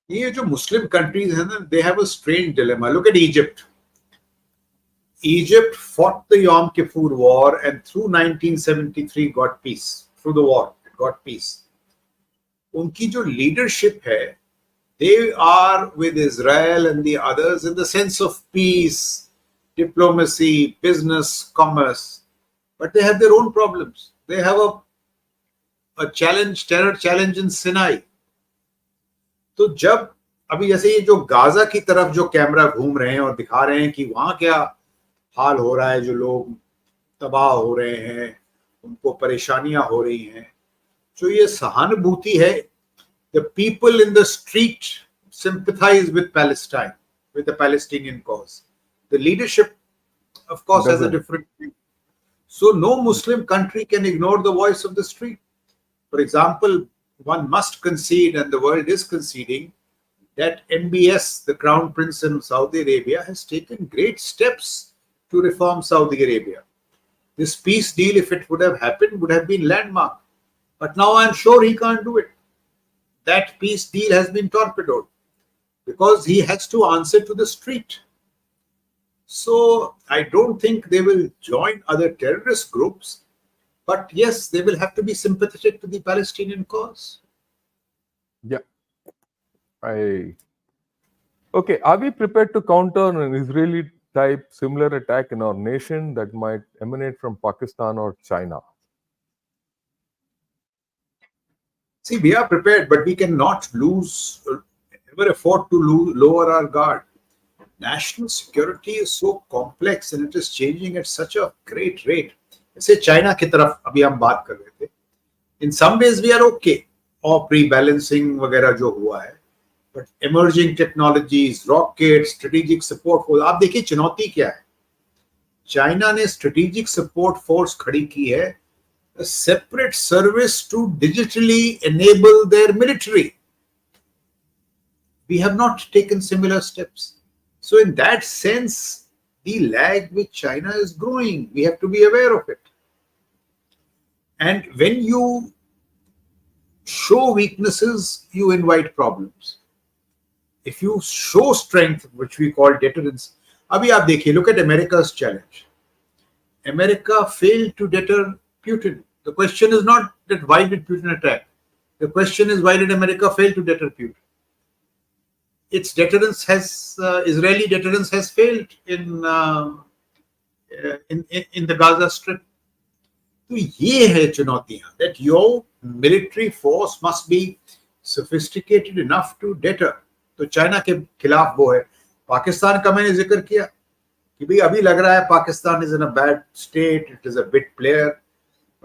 ये जो Muslim countries हैं ना, they have a strange dilemma. Look at Egypt. Egypt fought the Yom Kippur War and through 1973 got peace. Through the war, it got peace. उनकी जो leadership है, they are with Israel and the others in the sense of peace, diplomacy, business, commerce. But they have their own problems. They have a challenge, terror challenge in Sinai. तो जब अभी जैसे ये जो Gaza की तरफ जो कैमरा घूम रहे हैं और दिखा रहे हैं कि वहां क्या हाल हो रहा है, जो लोग तबाह हो रहे हैं, उनको परेशानियां हो रही हैं, जो ये सहानुभूति है, the people in the street sympathize with Palestine, with the Palestinian cause. The leadership, of course, has a different view. So no Muslim country can ignore the voice of the street. For example, one must concede, and the world is conceding, that MBS, the Crown Prince in Saudi Arabia, has taken great steps to reform Saudi Arabia. This peace deal, if it would have happened, would have been landmark. But now I'm sure he can't do it. That peace deal has been torpedoed because he has to answer to the street. So I don't think they will join other terrorist groups, but yes, they will have to be sympathetic to the Palestinian cause. Yeah. Okay, are we prepared to counter an Israeli type similar attack in our nation that might emanate from Pakistan or China? See, we are prepared, but we cannot ever afford to lower our guard. National security is so complex and it is changing at such a great rate. जैसे China की तरफ अभी हम बात कर रहे थे. In some ways we are okay, और pre-balancing वगैरह जो हुआ है, but emerging technologies, rockets, strategic support force, आप देखिए चुनौती क्या है. चाइना ने strategic support force खड़ी की है, a separate service to digitally enable their military. We have not taken similar steps. So in that sense, the lag with China is growing. We have to be aware of it. And when you show weaknesses, you invite problems. If you show strength, which we call deterrence, abhi aap dekhiye, look at America's challenge. America failed to deter Putin. The question is not that why did Putin attack. The question is why did America fail to deter Putin. Its deterrence has Israeli deterrence has failed in the Gaza Strip. तो ये है चुनौतियां, that your military force must be sophisticated enough to deter. तो China के खिलाफ वो है. पाकिस्तान का मैंने जिक्र किया कि भाई अभी लग रहा है Pakistan is in a bad state, it is a bit player,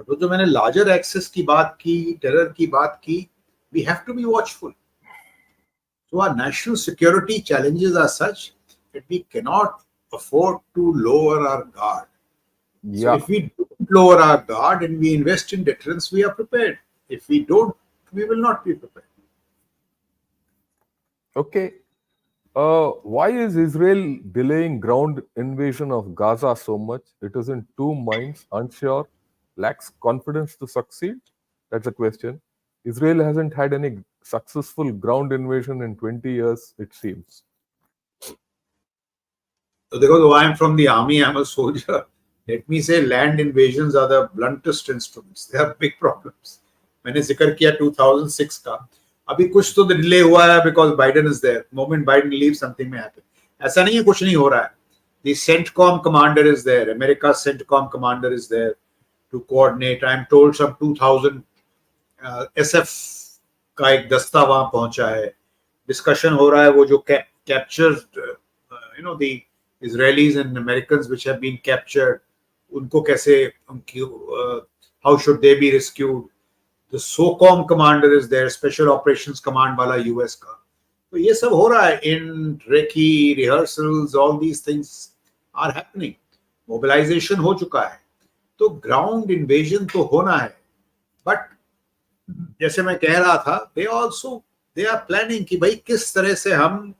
but वो जो मैंने लार्जर एक्सेस की बात की, टेरर की बात की, we have to be watchful. So our national security challenges are such that we cannot afford to lower our guard. So Yeah. if we don't lower our guard and we invest in deterrence, we are prepared. If we don't, we will not be prepared. Okay. Why is Israel delaying ground invasion of Gaza so much? It is in two minds, unsure, lacks confidence to succeed. That's a question. Israel hasn't had any successful ground invasion in 20 years, it seems. So though I am from the army, I'm a soldier. Let me say land invasions are the bluntest instruments. They are big problems. मैंने जिक्र किया 2006 का. अभी कुछ तो delay हुआ है because Biden is there. Moment Biden leaves, something may happen. ऐसा नहीं है कुछ नहीं हो रहा है. The CENTCOM commander is there. America's CENTCOM commander is there to coordinate. I'm told some 2000 SF का एक दस्ता वहां पहुंचा है. डिस्कशन हो रहा है वो जो captured the Israelis and Americans which have been captured, उनको कैसे उनकी how should they be rescued. The SOCOM commander is there, Special Operations Command वाला US का. तो ये सब हो रहा है. In recce rehearsals, all these things are happening. Mobilization हो चुका है. तो ground invasion तो होना है. But जैसे मैं कह रहा था, they are planning कि भाई किस तरह से हम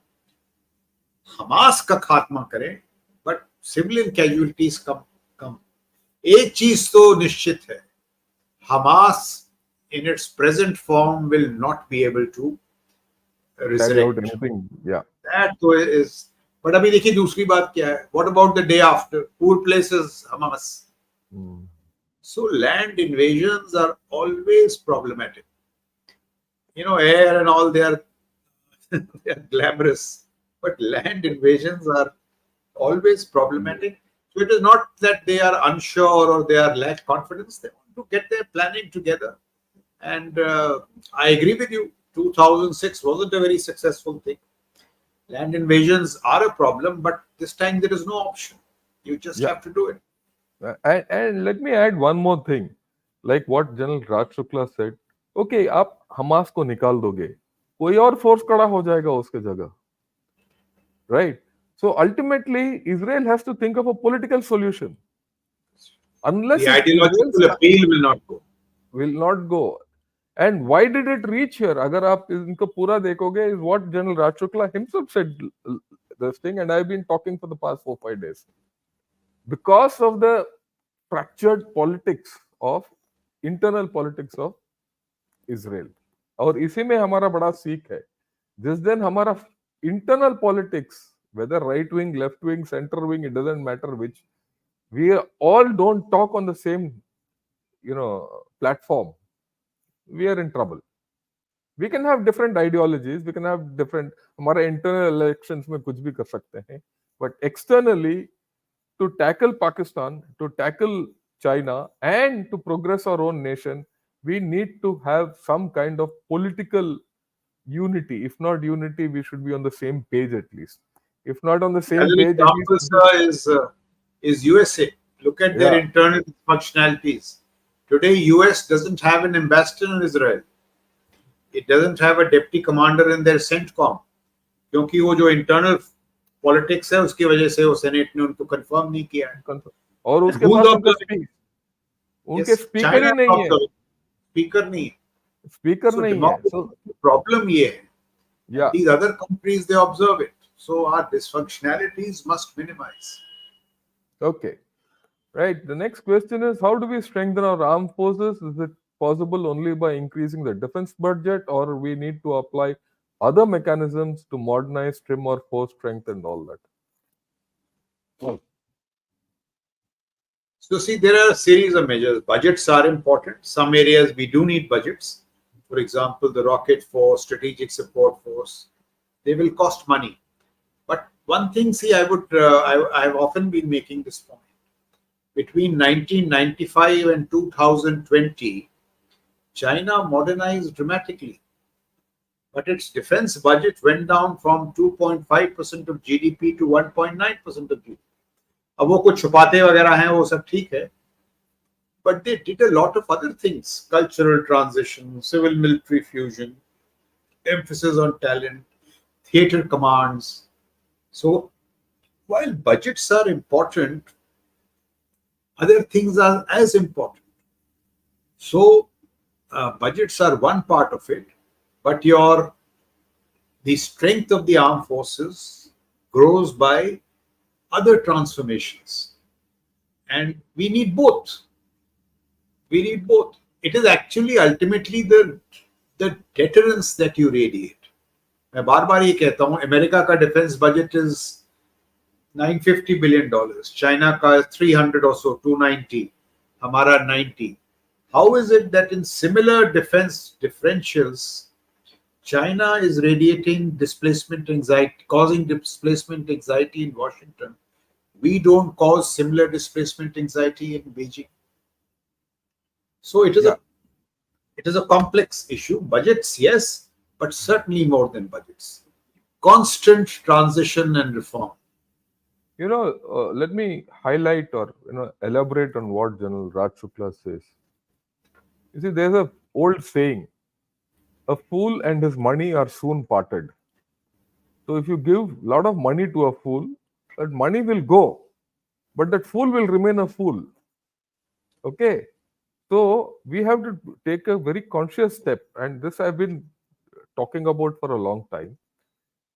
हमास का खात्मा करें, बट सिविलियन कैजुअलिटीज कम. एक चीज तो निश्चित है, Hamas in its present form will not be able to resurrect anything. Yeah. That is. But अभी देखिए दूसरी बात क्या है. What about the day after? Who replaces Hamas? So land invasions are always problematic. Air and all, they are glamorous. But land invasions are always problematic. So it is not that they are unsure or they are lack confidence. They want to get their planning together. And I agree with you. 2006 wasn't a very successful thing. Land invasions are a problem, but this time there is no option. You just have to do it. And let me add one more thing. Like what General Raj Shukla said. Okay, आप Hamas को निकाल दोगे, कोई और force खड़ा हो जाएगा उसके जगह. Right? So ultimately, Israel has to think of a political solution. Unless the ideological appeal will not go. Will not go. And why did it reach here? अगर आप इनको पूरा देखोगे, is what General Raj Shukla himself said this thing, and I've been talking for the past 4-5 days. Because of the fractured internal politics of Israel. और इसी में हमारा बड़ा सीख है. जिस दिन हमारा internal politics, whether right wing, left wing, center wing, it doesn't matter which, we all don't talk on the same, platform, we are in trouble. We can have different ideologies, we can have different, हमारे internal elections में कुछ भी कर सकते हैं, but externally, to tackle Pakistan, to tackle China, and to progress our own nation, we need to have some kind of political unity. If not unity, we should be on the same page at least. If not on the same page, at least is USA. Look at their internal functionalities. Today, US doesn't have an ambassador in Israel. It doesn't have a deputy commander in their CENTCOM. क्योंकि वो जो internal politics है, उसकी वजह से वो senate ने उनको कंफर्म नहीं किया है. और उसके बाद उनके स्पीकर ही नहीं है. स्पीकर नहीं है. So problem ये है. Yeah. These other countries, they observe it. So our dysfunctionalities must minimize. Okay. Right. The next question is, how do we strengthen our armed forces? Is it possible only by increasing the defense budget, or we need to apply other mechanisms to modernize, trim our force strength and all that? So see, there are a series of measures. Budgets are important. Some areas we do need budgets. For example, the rocket force, strategic support force, they will cost money. But one thing, see, I've often been making this point. Between 1995 and 2020, China modernized dramatically. But its defense budget went down from 2.5% of GDP to 1.9% of GDP. अब वो कुछ छुपाते वगैरह हैं, वो सब ठीक है. but they did a lot of other things: cultural transition, civil military fusion, emphasis on talent, theater commands. So while budgets are important, other things are as important. So budgets are one part of it, but the strength of the armed forces grows by other transformations, and we need both. We need both. It is actually ultimately the deterrence that you radiate. मैं बार बार ये कहता हूँ, America का defence budget is $950 billion, China का 300 or so, 290, हमारा 90. How is it that in similar defense differentials, China is radiating displacement anxiety, causing displacement anxiety in Washington? We don't cause similar displacement anxiety in Beijing. So it is Yeah. a complex issue. Budgets, yes, but certainly more than budgets. Constant transition and reform. Let me highlight or elaborate on what General Raj Shukla says. You see, there's a old saying: "A fool and his money are soon parted." So if you give a lot of money to a fool, that money will go, but that fool will remain a fool. Okay. So we have to take a very conscious step, and this I've been talking about for a long time,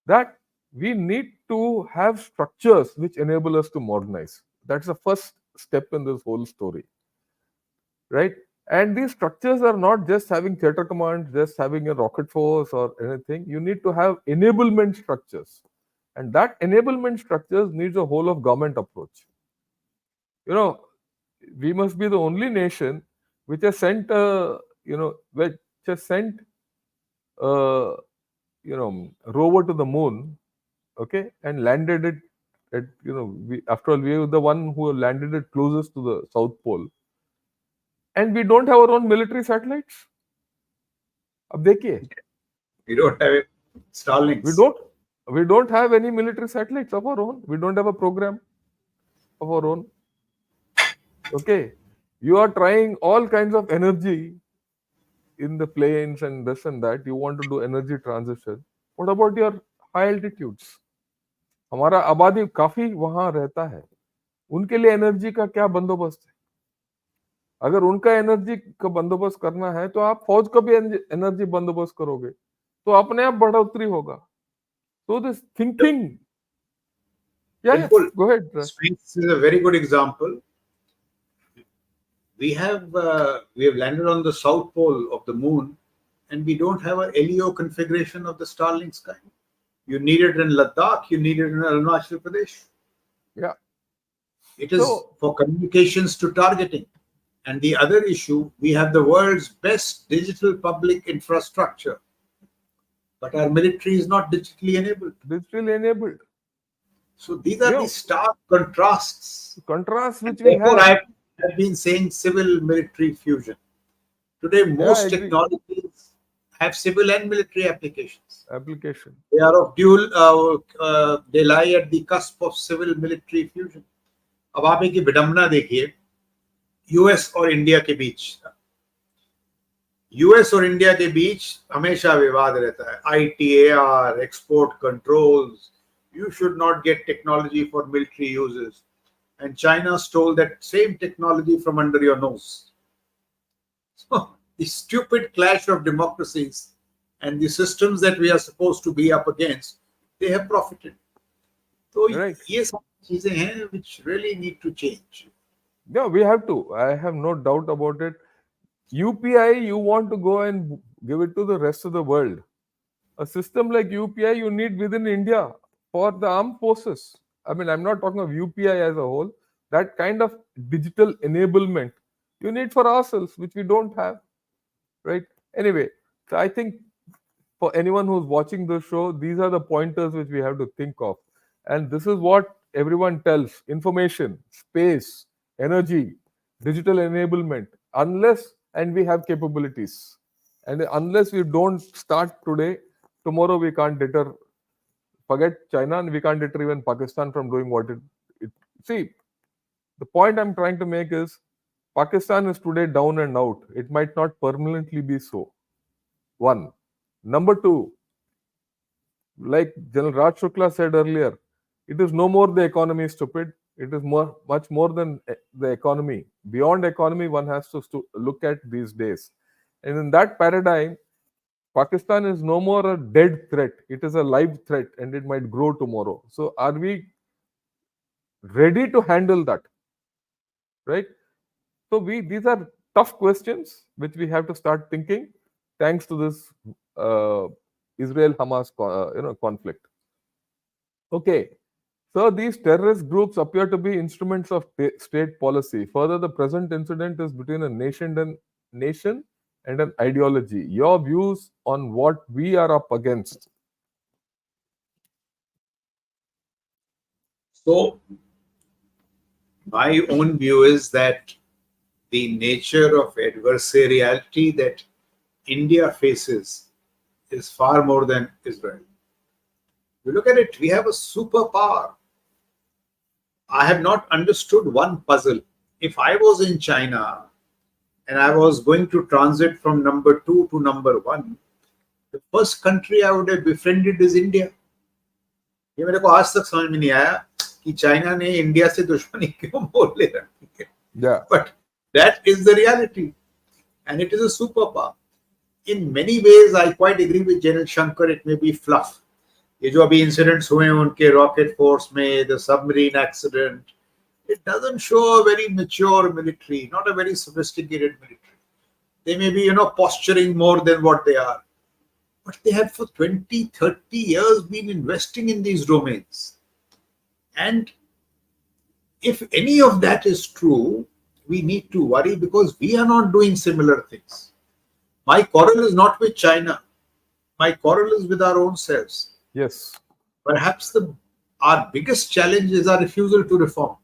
that we need to have structures which enable us to modernize. That's the first step in this whole story, right? And these structures are not just having theater commands, just having a rocket force or anything. You need to have enablement structures, and that enablement structures needs a whole of government approach. You know, we must be the only nation which has sent which has sent a rover to the moon, okay, and landed it at, after all, we were the one who landed it closest to the South Pole, and we don't have our own military satellites. अब देखिए, We don't have we Starlinks. don't we don't have any military satellites of our own. We don't have a program of our own. Okay, you are trying all kinds of energy in the plains and this and that. You want to do energy transition. What about your high altitudes? हमारा आबादी काफी वहां रहता है, उनके लिए energy का क्या बंदोबस्त है? अगर उनका एनर्जी का बंदोबस्त करना है तो आप फौज का भी एनर्जी बंदोबस्त करोगे, तो अपने आप बढ़ोतरी होगा. So this thinking, yeah, Bilkul. go ahead. Space is a very good example. We have landed on the south pole of the moon, and we don't have a LEO configuration of the Starlink sky. You need it in Ladakh, you need it in Arunachal Pradesh. Yeah. It is for communications to targeting. And the other issue, we have the world's best digital public infrastructure, but our military is not digitally enabled. So these are the stark contrasts. Contrasts which we Therefore, have. I have been saying civil military fusion. Today, most technologies have civil and military applications. They are of dual, they lie at the cusp of civil military fusion. अब आप एक विडंबना देखिए, US और India के बीच हमेशा विवाद रहता है. ITAR, export controls, you should not get technology for military uses, and China stole that same technology from under your nose. So the stupid clash of democracies and the systems that we are supposed to be up against, they have profited. So ये सब चीजें हैं which really need to change. Yeah, we have to. I have no doubt about it. UPI, you want to go and give it to the rest of the world. A system like UPI you need within India for the armed forces. I mean, I'm not talking of UPI as a whole. That kind of digital enablement you need for ourselves, which we don't have, right? Anyway, so I think for anyone who's watching the show, these are the pointers which we have to think of. And this is what everyone tells: information, space, energy, digital enablement, and we have capabilities. And unless we don't start today, tomorrow we can't deter, forget China, and we can't deter even Pakistan from doing what it. See, the point I'm trying to make is Pakistan is today down and out. It might not permanently be so. One. Number two, like General Raj Shukla said earlier, it is no more the economy stupid. It is much more than the economy. Beyond economy, one has to look at these days. And in that paradigm, Pakistan is no more a dead threat. It is a live threat and it might grow tomorrow. So are we ready to handle that? Right? So these are tough questions which we have to start thinking thanks to this Israel-Hamas conflict. Okay, so these terrorist groups appear to be instruments of state policy. Further, the present incident is between a nation and an ideology. Your views on what we are up against? So, my own view is that the nature of adversariality that India faces is far more than Israel. You look at it, we have a superpower. I have not understood one puzzle. If I was in China and I was going to transit from number 2 to number 1, the first country I would have befriended is India. ये मेरे को आज तक समझ में नहीं आया कि चाइना ने इंडिया से दुश्मनी क्यों मोल ले रखी है. Yeah. But that is the reality, and it is a superpower. In many ways, I quite agree with General Shankar. It may be fluff. ये जो अभी incidents हुए हैं उनके rocket force में, the submarine accident, it doesn't show a very mature military, not a very sophisticated military. They may be, posturing more than what they are. But they have for 20, 30 years been investing in these domains. And if any of that is true, we need to worry because we are not doing similar things. My quarrel is not with China. My quarrel is with our own selves. Yes. Perhaps our biggest challenge is our refusal to reform.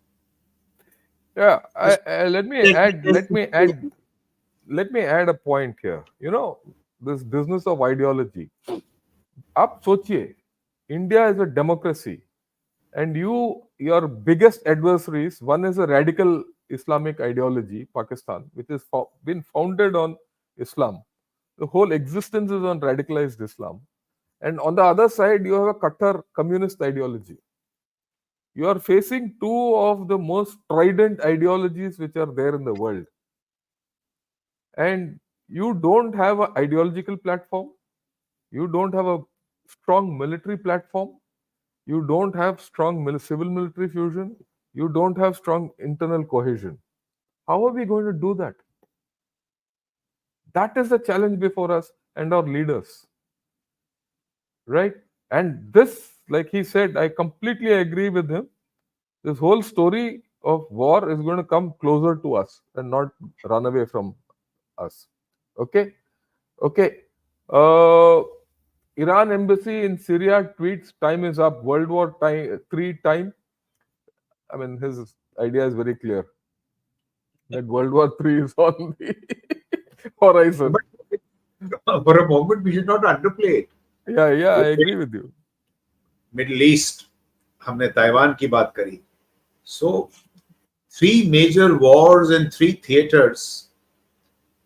Yeah. Let me add a point here. This business of ideology. आप सोचिए, India is a democracy, and your biggest adversaries, one is a radical Islamic ideology, Pakistan, which has been founded on Islam. The whole existence is on radicalized Islam. And on the other side, you have a Qatar communist ideology. You are facing two of the most strident ideologies which are there in the world. And you don't have an ideological platform. You don't have a strong military platform. You don't have strong civil military fusion. You don't have strong internal cohesion. How are we going to do that? That is the challenge before us and our leaders. Right? And this, like he said, I completely agree with him. This whole story of war is going to come closer to us and not run away from us. Okay? Okay. Iran embassy in Syria tweets, time is up. World War III time. I mean, his idea is very clear. That World War III is on the horizon. But for a moment, we should not underplay it. Yeah, I agree with you. Middle East, हमने Taiwan की बात करी. So, 3 major wars in 3 theaters.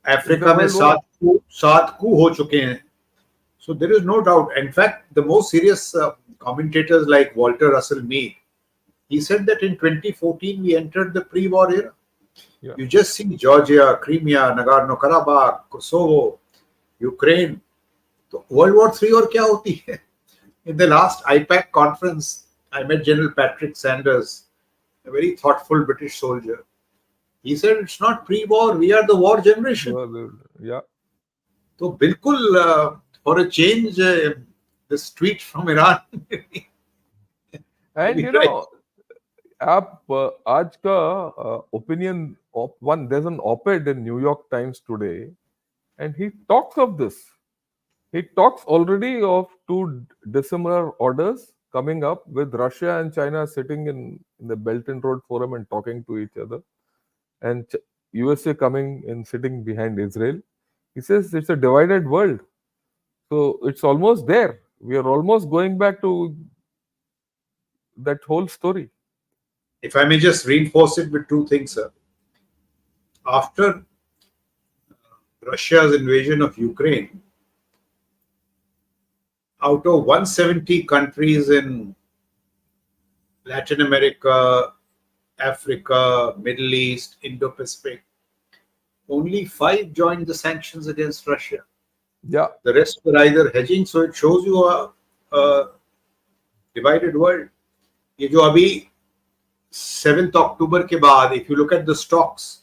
Africa में 7 coup हो चुके हैं. So there is no doubt. In fact, the most serious commentators like Walter Russell Mead, he said that in 2014 we entered the pre-war era. Yeah. You just see Georgia, Crimea, Nagorno-Karabakh, Kosovo, Ukraine. So World War III और क्या होती है? In the last IPAC conference, I met General Patrick Sanders, a very thoughtful British soldier. He said it's not pre-war, we are the war generation. Yeah. So बिल्कुल for a change, this tweet from Iran. And आज का opinion of one, there's an op-ed in New York Times today, and he talks of this. He talks already of 2 dissimilar orders coming up with Russia and China sitting in the Belt and Road Forum and talking to each other, and USA coming and sitting behind Israel. He says it's a divided world. So it's almost there. We are almost going back to that whole story. If I may just reinforce it with 2 things, sir. after Russia's invasion of Ukraine, out of 170 countries in Latin America, Africa, Middle East, Indo-Pacific, only 5 joined the sanctions against Russia. Yeah, The rest were either hedging, so it shows you a divided world. ये जो अभी 7th October के बाद, if you look at the stocks,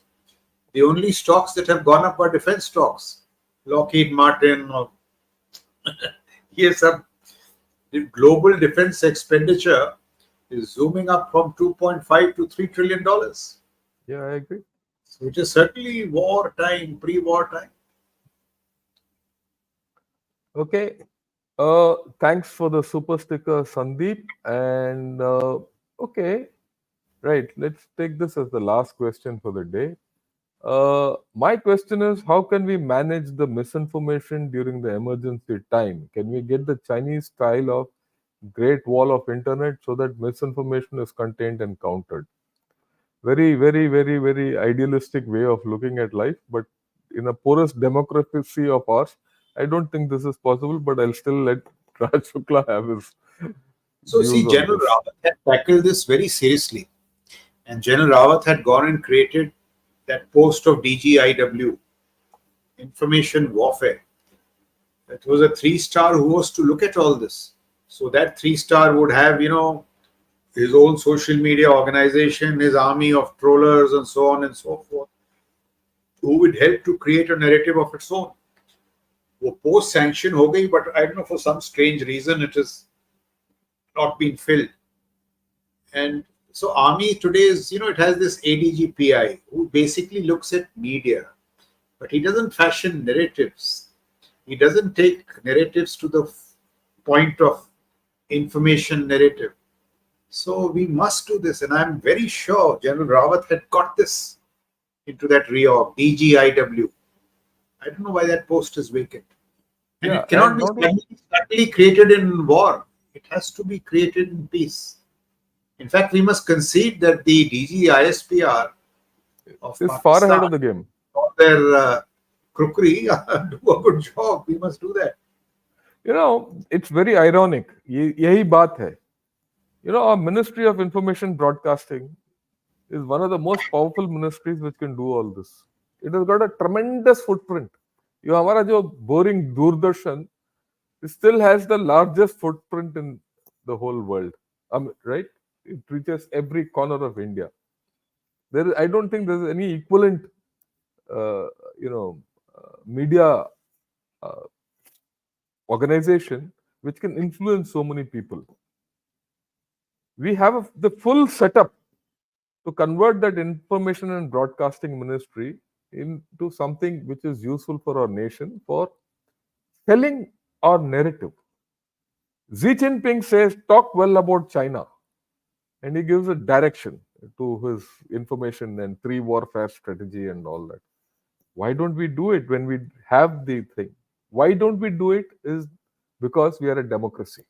the only stocks that have gone up are defense stocks. Lockheed Martin, or ये सब, the global defense expenditure is zooming up from 2.5 to $3 trillion. yeah, I agree. So it is certainly war time, pre-war time. Okay. Thanks for the super sticker, Sandeep. And okay, right. Let's take this as the last question for the day. My question is, how can we manage the misinformation during the emergency time? Can we get the Chinese style of Great Wall of Internet so that misinformation is contained and countered? Very, very, very, very idealistic way of looking at life, but in a porous democracy of ours, I don't think this is possible, but I'll still let Raj Shukla have his So views see, on General this. Rawat had tackled this very seriously. And General Rawat had gone and created that post of DGIW, Information Warfare. It was a 3-star who was to look at all this. So that 3-star would have, his own social media organization, his army of trollers and so on and so forth, who would help to create a narrative of its own. वो post sanction हो गई, but I don't know, for some strange reason it has not been filled. And so army today is, it has this ADGPI who basically looks at media, but he doesn't fashion narratives. He doesn't take narratives to the point of information narrative. So we must do this, and I'm very sure General Rawat had got this into that reorg, DGIW. I don't know why that post is vacant. And Yeah, it cannot and be not only, suddenly created in war. It has to be created in peace. In fact, we must concede that the DGISPR of is far ahead Pakistan, of the game. all their crookery, do a good job. We must do that. It's very ironic. यही बात है. Our Ministry of Information Broadcasting is one of the most powerful ministries which can do all this. It has got a tremendous footprint. हमारा जो boring Doordarshan, it still has the largest footprint in the whole world. Right? It reaches every corner of India. I don't think there's any equivalent, uh, media uh, organization which can influence so many people. We have the full setup to convert that information and broadcasting ministry into something which is useful for our nation for selling our narrative. Xi Jinping says, talk well about China, and he gives a direction to his information and 3 warfare strategy and all that. Why don't we do it when we have the thing? Why don't we do it is because we are a democracy.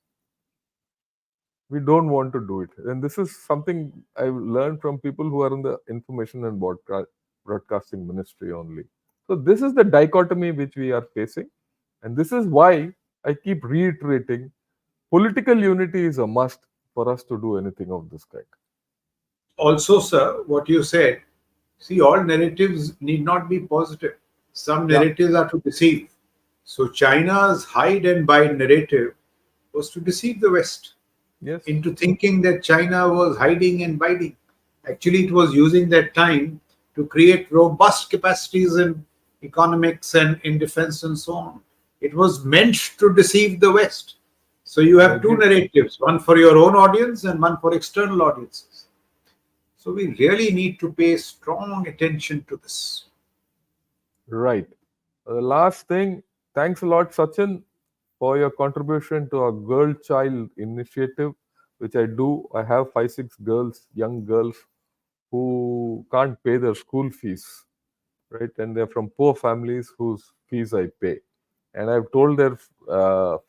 We don't want to do it. And this is something I've learned from people who are in the information and broadcasting ministry only. So this is the dichotomy which we are facing. And this is why I keep reiterating political unity is a must for us to do anything of this kind. Also, sir, what you said, see, all narratives need not be positive. Some Yeah. narratives are to deceive. So China's hide and buy narrative was to deceive the West Yes. into thinking that China was hiding and biding. Actually, it was using that time to create robust capacities in economics and in defense and so on. It was meant to deceive the West. So you have two agree. narratives, one for your own audience and one for external audiences. So we really need to pay strong attention to this. Right. The last thing, thanks a lot, Sachin, for your contribution to our Girl Child initiative, which I do. I have 5, 6 girls, young girls, who can't pay their school fees, right? And they're from poor families whose fees I pay. And I've told their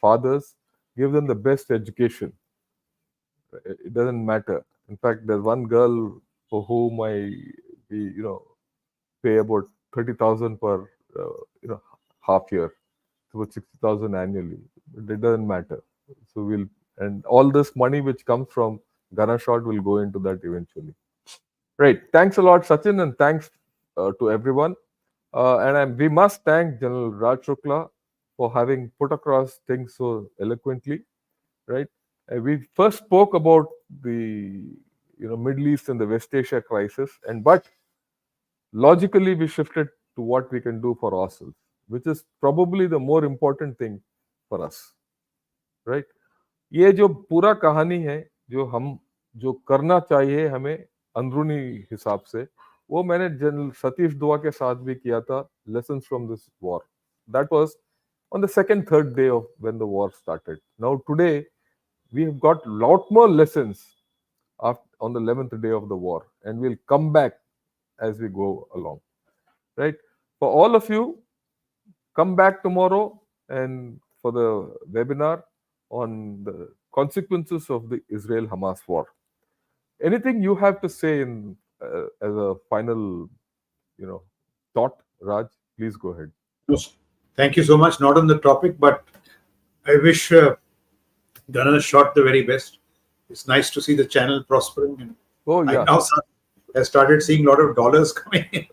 fathers, give them the best education. It doesn't matter. In fact, there's one girl for whom we pay about 30,000 per half year, so about 60,000 annually. It doesn't matter. So and all this money which comes from Ghana short will go into that eventually. Right. Thanks a lot, Sachin, and thanks to everyone. We must thank General Raj Shukla for having put across things so eloquently. Right. We first spoke about the Middle East and the West Asia crisis, but logically we shifted to what we can do for ourselves, which is probably the more important thing for us. Right. ये जो पूरा कहानी है, जो करना चाहिए हमें अंदरूनी हिसाब से, वो मैंने जनरल सतीश दुआ के साथ भी किया था. Lessons from this war. That was on the second, third day of when the war started. Now today we have got lot more lessons on the 11th day of the war, and we'll come back as we go along. Right? For all of you, come back tomorrow and for the webinar on the consequences of the Israel-Hamas war. Anything you have to say as a final, thought, Raj? Please go ahead. Thank you so much. Not on the topic, but I wish Ghana shot the very best. It's nice to see the channel prospering. And Oh yeah. I now have started seeing a lot of dollars coming in.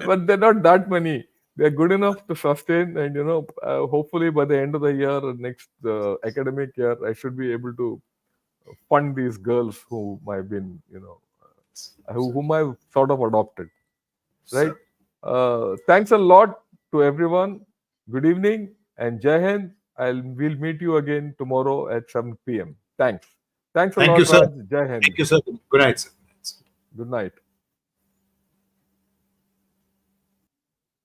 But they're not that many. They're good enough to sustain, and hopefully by the end of the year, next academic year, I should be able to fund these girls whom I've been, whom I've sort of adopted. Right? Thanks a lot to everyone. Good evening and Jai Hind. We'll meet you again tomorrow at 7 p.m. Thanks. Thanks a Thank lot, you, sir. Raj. Jai Hind. Thank you, sir. Good night, sir. Good night.